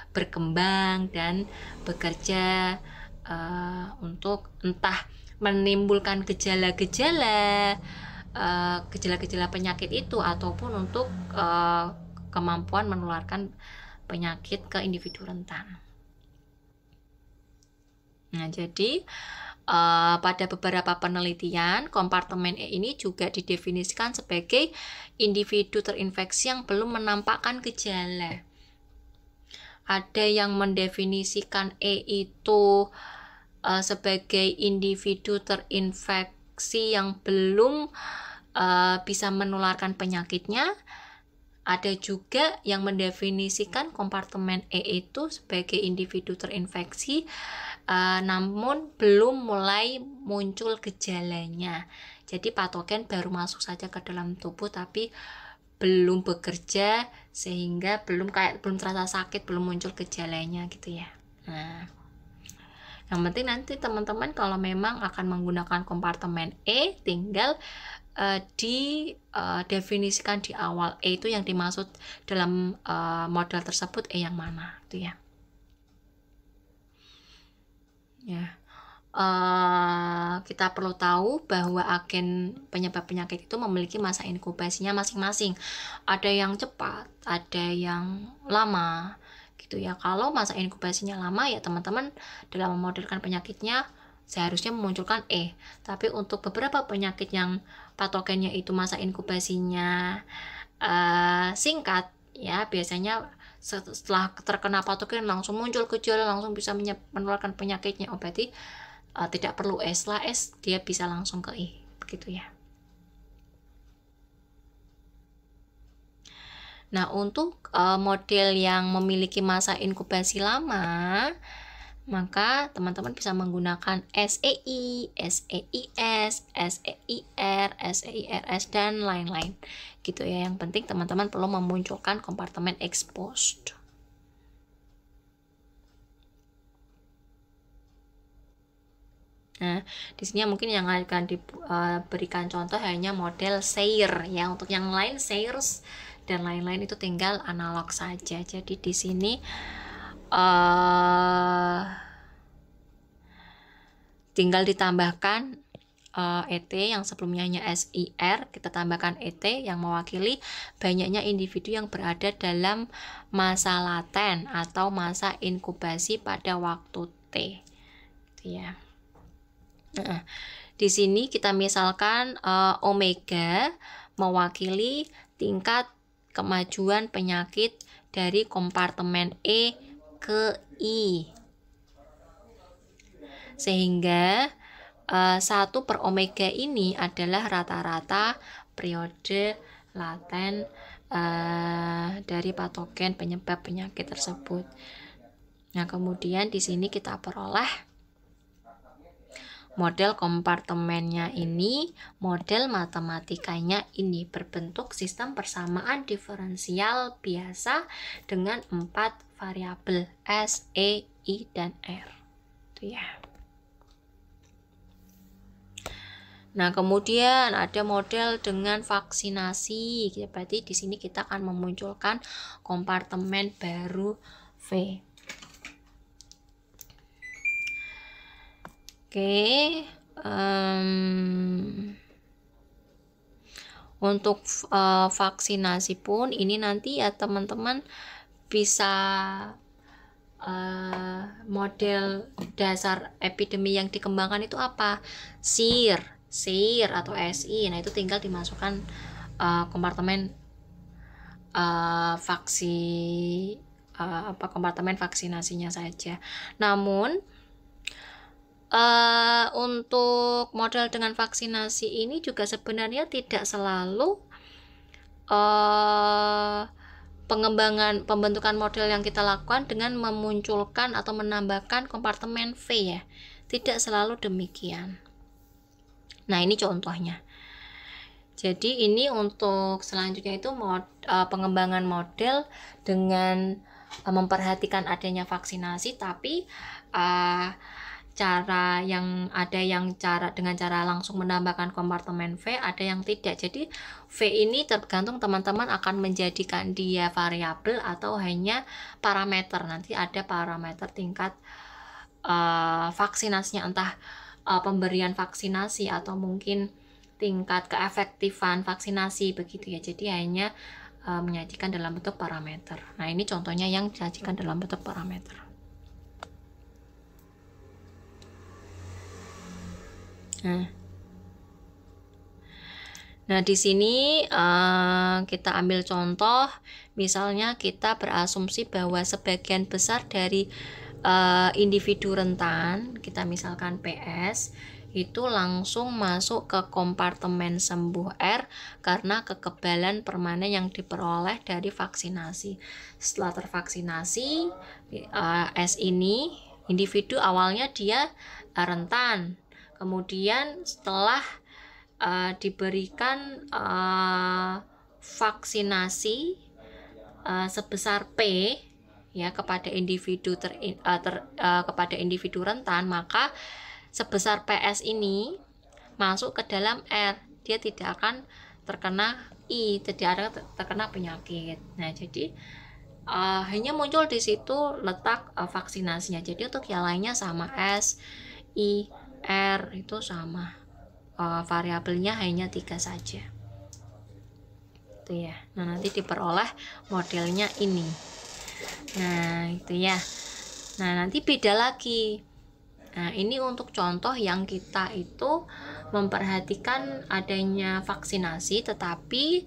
berkembang dan bekerja untuk entah menimbulkan gejala-gejala penyakit itu, ataupun untuk kemampuan menularkan penyakit ke individu rentan. Nah, jadi pada beberapa penelitian, kompartemen E ini juga didefinisikan sebagai individu terinfeksi yang belum menampakkan gejala. Ada yang mendefinisikan E itu sebagai individu terinfeksi yang belum bisa menularkan penyakitnya. Ada juga yang mendefinisikan kompartemen E itu sebagai individu terinfeksi namun belum mulai muncul gejalanya. Jadi patogen baru masuk saja ke dalam tubuh tapi belum bekerja, sehingga belum terasa sakit, belum muncul gejalanya gitu ya. Nah, Yang penting nanti teman-teman kalau memang akan menggunakan kompartemen E, tinggal didefinisikan di awal E itu yang dimaksud dalam model tersebut E yang mana, itu ya. Kita perlu tahu bahwa agen penyebab penyakit itu memiliki masa inkubasinya masing-masing. Ada yang cepat, ada yang lama, gitu ya. Kalau masa inkubasinya lama ya teman-teman dalam memodelkan penyakitnya seharusnya memunculkan E. Tapi untuk beberapa penyakit yang patogennya itu masa inkubasinya singkat, ya biasanya setelah terkena patogen langsung muncul gejala, langsung bisa menularkan penyakitnya. Berarti tidak perlu S, setelah S dia bisa langsung ke I, begitu ya. Nah, untuk model yang memiliki masa inkubasi lama, maka teman-teman bisa menggunakan SEI, SEIS, SEIR, SEIRS, dan lain-lain. Gitu ya, yang penting teman-teman perlu memunculkan kompartemen exposed. Nah, di sini mungkin yang akan diberikan contoh hanya model SEIR ya. Untuk yang lain SEIRS dan lain-lain itu tinggal analog saja. Jadi di sini tinggal ditambahkan ET yang sebelumnya hanya SIR, kita tambahkan ET yang mewakili banyaknya individu yang berada dalam masa laten atau masa inkubasi pada waktu T. Gitu ya. Nah, di sini kita misalkan omega mewakili tingkat kemajuan penyakit dari kompartemen E ke I, sehingga 1 per omega ini adalah rata-rata periode laten dari patogen penyebab penyakit tersebut. Nah, kemudian di sini kita peroleh model kompartemennya ini, model matematikanya ini berbentuk sistem persamaan diferensial biasa dengan 4 variabel S, E, I, dan R. Itu ya. Nah, kemudian ada model dengan vaksinasi. Berarti di sini kita akan memunculkan kompartemen baru V. Oke, untuk vaksinasi pun ini nanti ya teman-teman bisa model dasar epidemi yang dikembangkan itu apa? SIR atau SI. Nah, itu tinggal dimasukkan kompartemen kompartemen vaksinasinya saja. Namun untuk model dengan vaksinasi ini juga sebenarnya tidak selalu pembentukan model yang kita lakukan dengan memunculkan atau menambahkan kompartemen V ya. Tidak selalu demikian. Nah, ini contohnya. Jadi ini untuk selanjutnya itu pengembangan model dengan memperhatikan adanya vaksinasi, tapi dengan cara langsung menambahkan kompartemen V, ada yang tidak. Jadi V ini tergantung teman-teman akan menjadikan dia variabel atau hanya parameter. Nanti ada parameter tingkat vaksinasinya, entah pemberian vaksinasi atau mungkin tingkat keefektifan vaksinasi begitu ya. Jadi hanya menyajikan dalam bentuk parameter. Nah, ini contohnya yang disajikan dalam bentuk parameter. Nah, di sini kita ambil contoh, misalnya kita berasumsi bahwa sebagian besar dari individu rentan, kita misalkan PS, itu langsung masuk ke kompartemen sembuh R karena kekebalan permanen yang diperoleh dari vaksinasi. Setelah tervaksinasi, S ini individu awalnya dia rentan. Kemudian setelah diberikan vaksinasi sebesar P, ya kepada individu kepada individu rentan, maka sebesar PS ini masuk ke dalam R, dia tidak akan terkena I, tidak akan terkena penyakit. Nah, jadi hanya muncul di situ letak vaksinasinya. Jadi untuk yang lainnya sama, S, I, R itu sama, variabelnya hanya 3 saja. Itu ya. Nah, nanti diperoleh modelnya ini. Nah, itu ya. Nah, nanti beda lagi. Nah, ini untuk contoh yang kita itu memperhatikan adanya vaksinasi, tetapi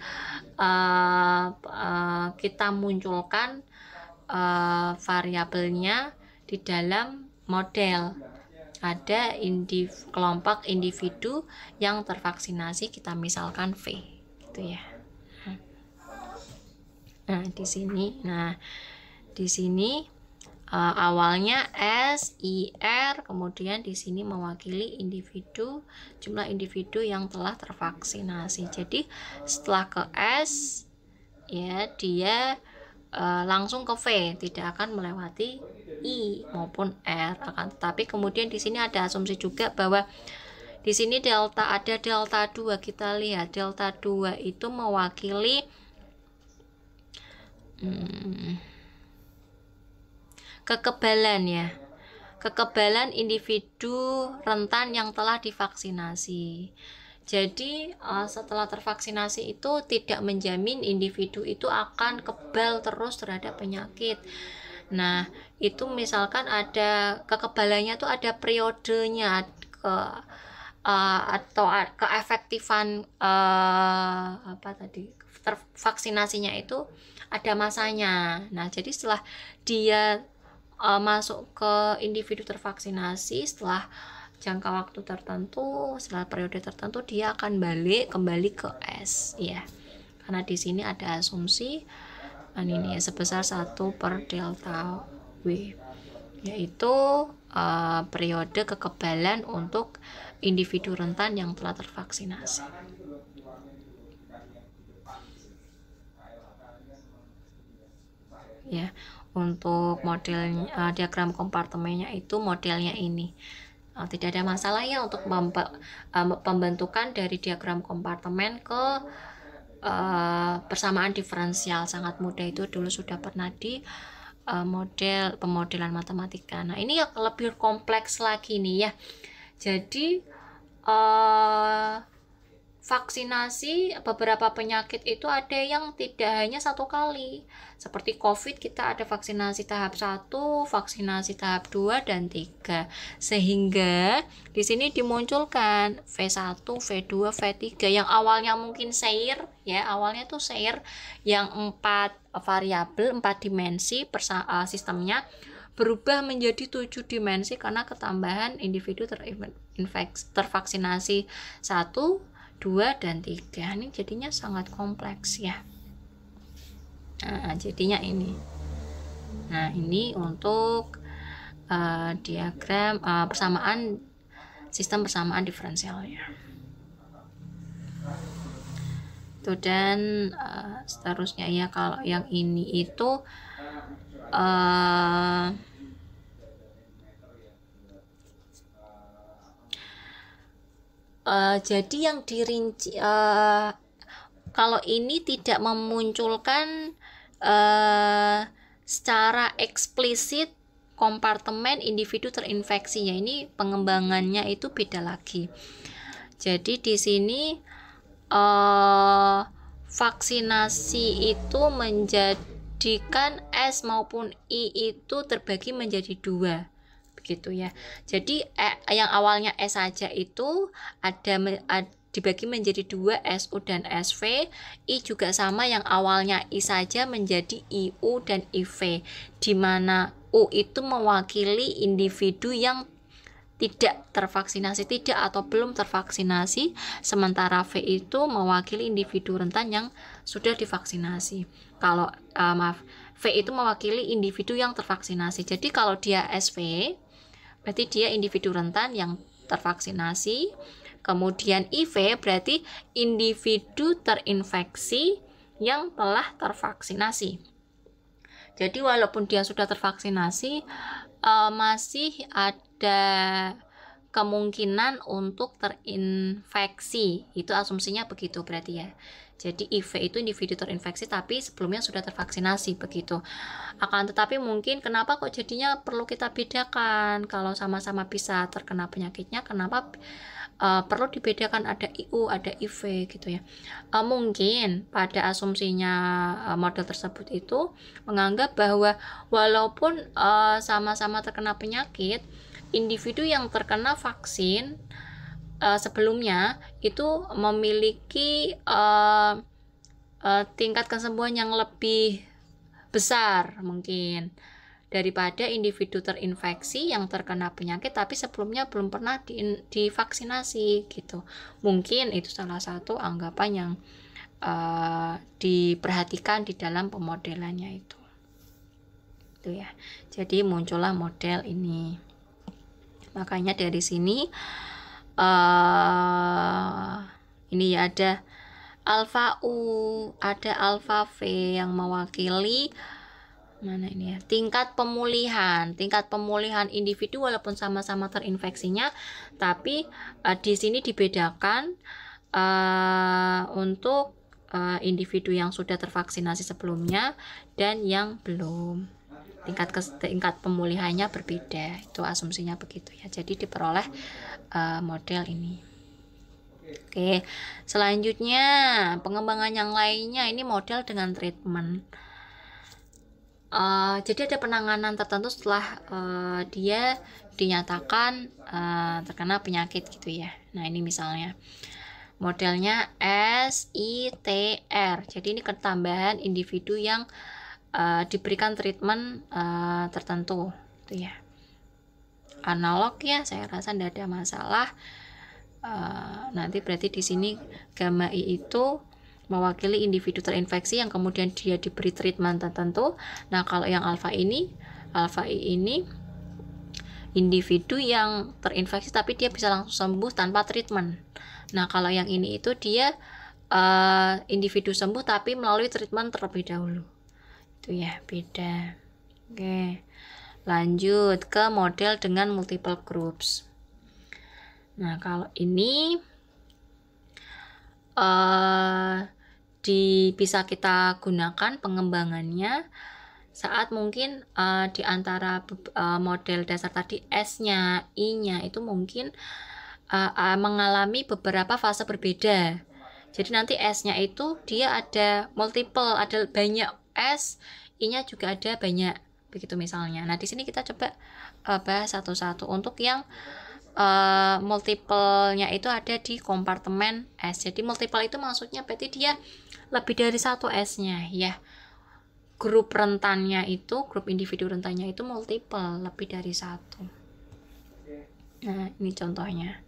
kita munculkan variabelnya di dalam model. Ada kelompok individu yang tervaksinasi, kita misalkan V, gitu ya. Nah, di sini awalnya S, I, R, kemudian di sini mewakili jumlah individu yang telah tervaksinasi. Jadi setelah ke S, ya dia langsung ke V, tidak akan melewati I maupun R. Tapi kemudian di sini ada asumsi juga bahwa di sini ada delta 2. Kita lihat delta 2 itu mewakili kekebalan ya, kekebalan individu rentan yang telah divaksinasi. Jadi setelah tervaksinasi itu tidak menjamin individu itu akan kebal terus terhadap penyakit. Nah, itu misalkan ada kekebalannya itu ada periodenya, atau keefektifan vaksinasinya itu ada masanya. Nah, jadi setelah dia masuk ke individu tervaksinasi, setelah jangka waktu tertentu, setelah periode tertentu, dia akan kembali ke S ya. Karena di sini ada asumsi ini sebesar 1 per delta W, yaitu periode kekebalan untuk individu rentan yang telah tervaksinasi. Ya, untuk model diagram kompartemennya itu modelnya ini. Tidak ada masalah ya untuk pembentukan dari diagram kompartemen ke persamaan diferensial, sangat mudah. Itu dulu sudah pernah di pemodelan matematika. Nah, ini yang lebih kompleks lagi nih ya. Jadi vaksinasi beberapa penyakit itu ada yang tidak hanya 1 kali. Seperti COVID, kita ada vaksinasi tahap 1, vaksinasi tahap 2 dan 3. Sehingga di sini dimunculkan V1, V2, V3 yang awalnya mungkin share ya, awalnya tuh share yang 4 variabel, 4 dimensi sistemnya berubah menjadi 7 dimensi karena ketambahan individu tervaksinasi 1, 2, dan 3. Ini jadinya sangat kompleks ya. Nah, jadinya ini. Nah, ini untuk diagram sistem persamaan diferensialnya. Itu dan seterusnya ya. Kalau yang ini itu jadi yang dirinci, kalau ini tidak memunculkan secara eksplisit kompartemen individu terinfeksi ya, ini pengembangannya itu beda lagi. Jadi di sini vaksinasi itu menjadikan S maupun I itu terbagi menjadi 2. Begitu ya. Jadi yang awalnya S saja itu dibagi menjadi 2, SU dan SV. I juga sama, yang awalnya I saja menjadi IU dan IV, di mana U itu mewakili individu yang tidak tervaksinasi, tidak atau belum tervaksinasi, sementara V itu mewakili individu rentan yang sudah divaksinasi. Kalau V itu mewakili individu yang tervaksinasi. Jadi kalau dia SV, berarti dia individu rentan yang tervaksinasi. Kemudian IV berarti individu terinfeksi yang telah tervaksinasi. Jadi walaupun dia sudah tervaksinasi, masih ada kemungkinan untuk terinfeksi. Itu asumsinya begitu berarti ya. Jadi IV itu individu terinfeksi tapi sebelumnya sudah tervaksinasi begitu. Akan tetapi mungkin kenapa kok jadinya perlu kita bedakan kalau sama-sama bisa terkena penyakitnya, kenapa perlu dibedakan ada IU, ada IV gitu ya. Mungkin pada asumsinya model tersebut itu menganggap bahwa walaupun sama-sama terkena penyakit, individu yang terkena vaksin sebelumnya itu memiliki tingkat kesembuhan yang lebih besar mungkin daripada individu terinfeksi yang terkena penyakit tapi sebelumnya belum pernah divaksinasi gitu. Mungkin itu salah satu anggapan yang diperhatikan di dalam pemodelannya itu ya. Jadi muncullah model ini. Makanya dari sini ini ya ada alfa U, ada alfa V yang mewakili mana ini ya, tingkat pemulihan individu walaupun sama-sama terinfeksinya, tapi di sini dibedakan untuk individu yang sudah tervaksinasi sebelumnya dan yang belum. Tingkat pemulihannya berbeda, itu asumsinya begitu ya. Jadi diperoleh model ini. Oke, selanjutnya pengembangan yang lainnya ini model dengan treatment. Jadi ada penanganan tertentu setelah dia dinyatakan terkena penyakit gitu ya. Nah ini misalnya modelnya SITR. Jadi ini ketambahan individu yang diberikan treatment tertentu gitu ya. Analog ya, saya rasa tidak ada masalah. Nanti berarti di sini gamma I itu mewakili individu terinfeksi yang kemudian dia diberi treatment tertentu. Nah kalau yang alfa I ini individu yang terinfeksi tapi dia bisa langsung sembuh tanpa treatment. Nah kalau yang ini itu dia individu sembuh tapi melalui treatment terlebih dahulu. Itu ya, beda. Oke, lanjut ke model dengan multiple groups. Nah kalau ini bisa kita gunakan pengembangannya saat mungkin di antara model dasar tadi S-nya, I-nya itu mungkin mengalami beberapa fase berbeda. Jadi nanti S-nya itu dia ada multiple, ada banyak S, I-nya juga ada banyak, begitu misalnya. Nah di sini kita coba bahas satu-satu. Untuk yang multiple-nya itu ada di kompartemen S. Jadi multiple itu maksudnya berarti dia lebih dari satu S-nya ya. Grup rentannya itu, grup individu rentannya itu multiple, lebih dari satu. Nah ini contohnya.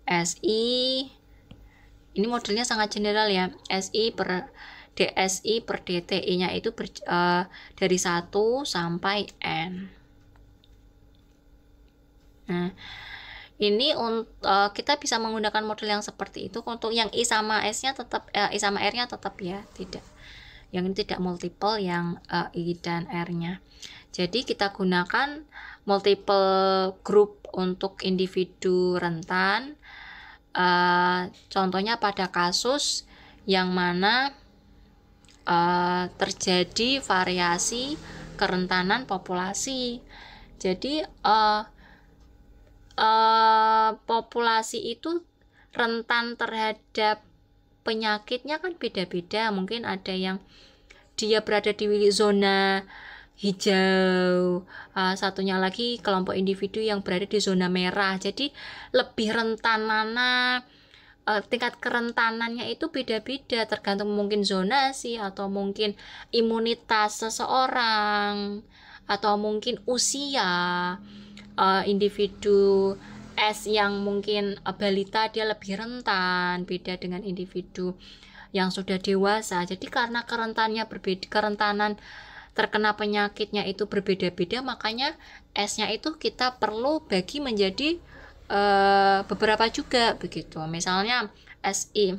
SI ini modelnya sangat general ya. SI per DSI per DTI-nya itu dari 1 sampai N. Nah, ini kita bisa menggunakan model yang seperti itu. Untuk yang I sama S-nya tetap I sama R-nya tetap ya, tidak. Yang ini tidak multiple yang I dan R-nya. Jadi kita gunakan multiple group untuk individu rentan. Contohnya pada kasus yang mana terjadi variasi kerentanan populasi. Jadi populasi itu rentan terhadap penyakitnya kan beda-beda. Mungkin ada yang dia berada di zona hijau, satunya lagi kelompok individu yang berada di zona merah. Jadi lebih rentan mana, tingkat kerentanannya itu beda-beda tergantung mungkin zonasi atau mungkin imunitas seseorang atau mungkin usia. Individu S yang mungkin balita dia lebih rentan, beda dengan individu yang sudah dewasa. Jadi karena kerentanannya berbeda, kerentanan terkena penyakitnya itu berbeda-beda, makanya S-nya itu kita perlu bagi menjadi beberapa juga begitu. Misalnya SI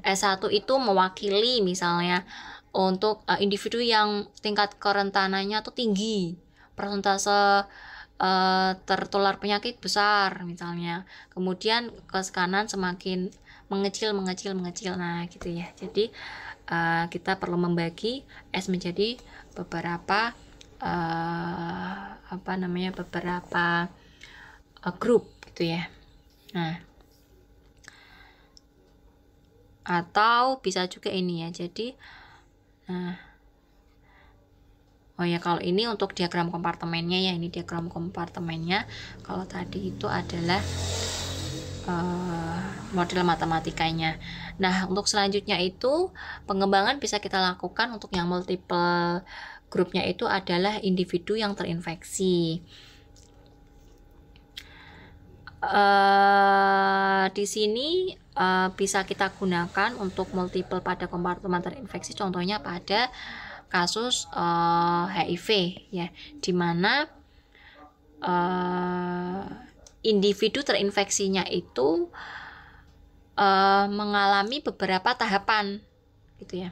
S1 itu mewakili misalnya untuk individu yang tingkat kerentanannya tuh tinggi, persentase tertular penyakit besar misalnya. Kemudian ke kanan semakin mengecil. Nah, gitu ya. Jadi kita perlu membagi S menjadi beberapa beberapa grup gitu ya. Nah, atau bisa juga ini ya. Jadi oh ya, kalau ini untuk diagram kompartemennya ya, ini diagram kompartemennya. Kalau tadi itu adalah model matematikanya. Nah, untuk selanjutnya itu pengembangan bisa kita lakukan untuk yang multiple grupnya itu adalah individu yang terinfeksi. Di sini bisa kita gunakan untuk multiple pada kompartemen terinfeksi, contohnya pada kasus HIV ya, di mana individu terinfeksinya itu mengalami beberapa tahapan gitu ya.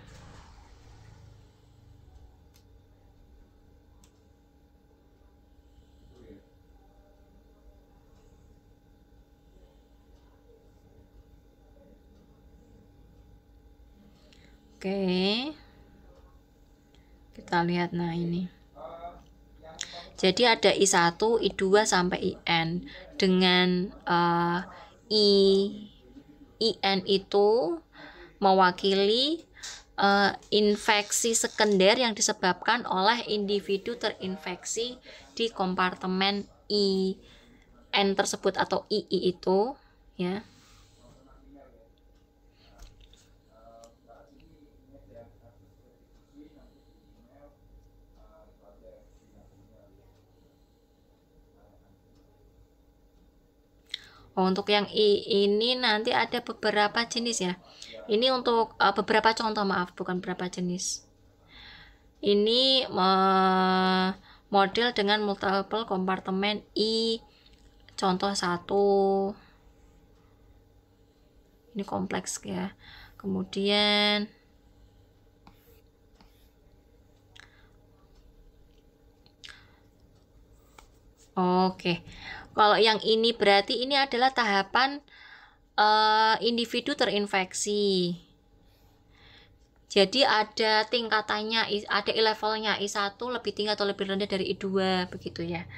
Oke. Kita lihat, nah ini. Jadi ada I1, I2 sampai IN. Dengan IN itu mewakili infeksi sekunder yang disebabkan oleh individu terinfeksi di kompartemen IN tersebut atau II itu ya. Untuk yang ini nanti ada beberapa jenis ya. Ini untuk beberapa contoh, maaf, bukan beberapa jenis. Ini model dengan multiple kompartemen I contoh 1. Ini kompleks ya. Kemudian oke. Kalau yang ini berarti ini adalah tahapan individu terinfeksi. Jadi ada tingkatannya, ada levelnya, I1 lebih tinggi atau lebih rendah dari I2 begitu ya.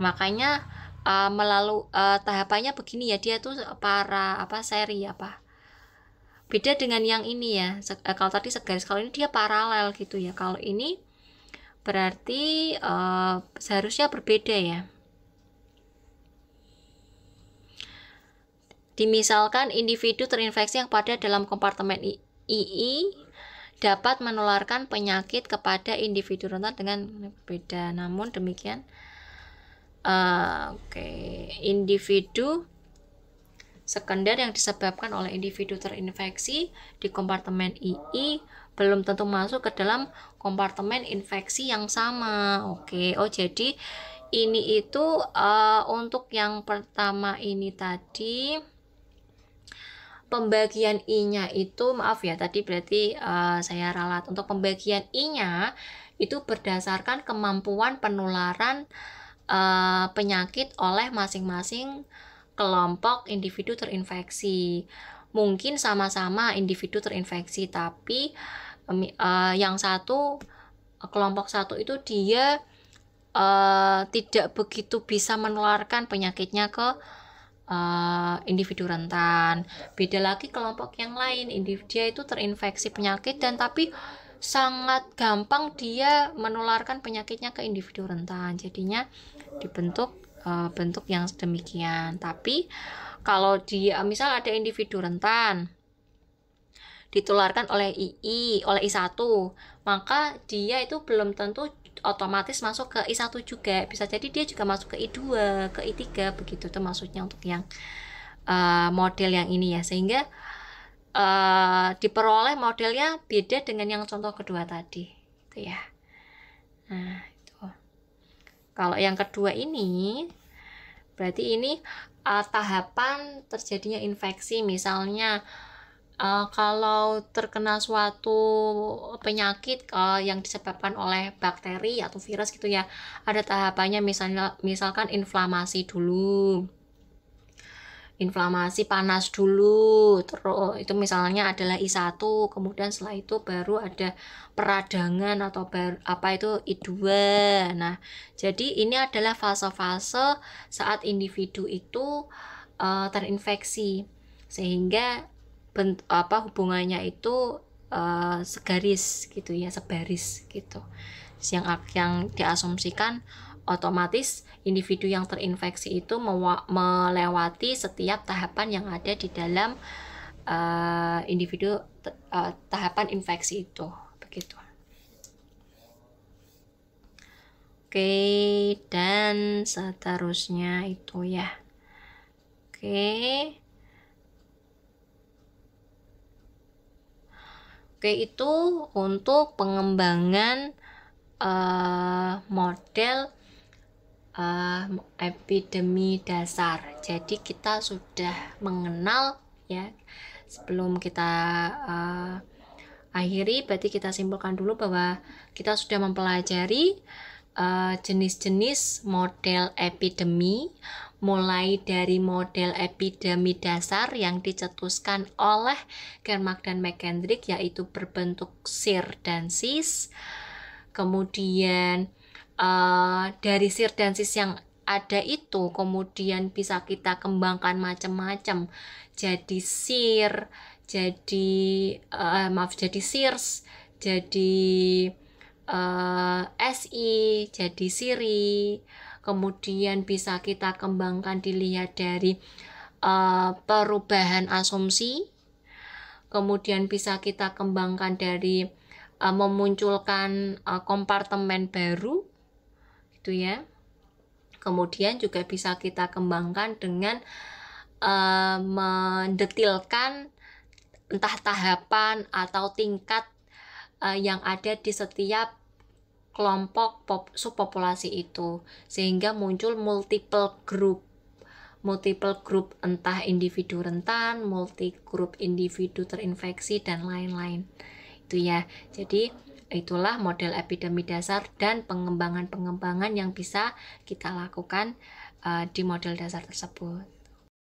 Makanya melalui tahapannya begini ya, dia tuh seri apa. Beda dengan yang ini ya. Kalau tadi segaris, kalau ini dia paralel gitu ya. Kalau ini berarti seharusnya berbeda ya. Dimisalkan individu terinfeksi yang pada dalam kompartemen II dapat menularkan penyakit kepada individu rentan dengan berbeda. Namun demikian, individu sekunder yang disebabkan oleh individu terinfeksi di kompartemen II belum tentu masuk ke dalam kompartemen infeksi yang sama. Jadi ini itu untuk yang pertama ini tadi pembagian I-nya itu, maaf ya, tadi berarti saya ralat. Untuk pembagian I-nya itu berdasarkan kemampuan penularan penyakit oleh masing-masing kelompok individu terinfeksi. Mungkin sama-sama individu terinfeksi, tapi yang satu, kelompok satu itu dia tidak begitu bisa menularkan penyakitnya ke individu rentan. Beda lagi kelompok yang lain, dia itu terinfeksi penyakit dan tapi sangat gampang dia menularkan penyakitnya ke individu rentan. Jadinya dibentuk bentuk yang sedemikian. Tapi kalau dia misal ada individu rentan ditularkan oleh oleh I1, maka dia itu belum tentu otomatis masuk ke I1 juga, bisa jadi dia juga masuk ke I2, ke I3 begitu. Itu maksudnya untuk yang model yang ini ya, sehingga diperoleh modelnya beda dengan yang contoh kedua tadi itu ya. Nah, itu. Kalau yang kedua ini berarti ini tahapan terjadinya infeksi, misalnya Kalau terkena suatu penyakit yang disebabkan oleh bakteri atau virus gitu ya, ada tahapannya, misalkan inflamasi dulu, inflamasi panas dulu, terus itu misalnya adalah I1, kemudian setelah itu baru ada peradangan atau itu I2. Nah, jadi ini adalah fase-fase saat individu itu terinfeksi, sehingga hubungannya itu segaris gitu ya, sebaris gitu. Yang diasumsikan otomatis individu yang terinfeksi itu melewati setiap tahapan yang ada di dalam tahapan infeksi itu, begitu. Oke, dan seterusnya itu ya. Oke, itu untuk pengembangan model epidemi dasar. Jadi kita sudah mengenal ya, sebelum kita akhiri, berarti kita simpulkan dulu bahwa kita sudah mempelajari jenis-jenis model epidemi, mulai dari model epidemi dasar yang dicetuskan oleh Kermack dan McKendrick, yaitu berbentuk SIR dan SIS. Kemudian dari SIR dan SIS yang ada itu kemudian bisa kita kembangkan macam-macam, jadi SIR, jadi SIRS, jadi SI, jadi SIRI. Kemudian bisa kita kembangkan dilihat dari perubahan asumsi. Kemudian bisa kita kembangkan dari memunculkan kompartemen baru gitu ya. Kemudian juga bisa kita kembangkan dengan mendetilkan entah tahapan atau tingkat yang ada di setiap kelompok subpopulasi itu, sehingga muncul multiple group, entah individu rentan, multi group individu terinfeksi, dan lain-lain itu ya. Jadi itulah model epidemi dasar dan pengembangan yang bisa kita lakukan di model dasar tersebut.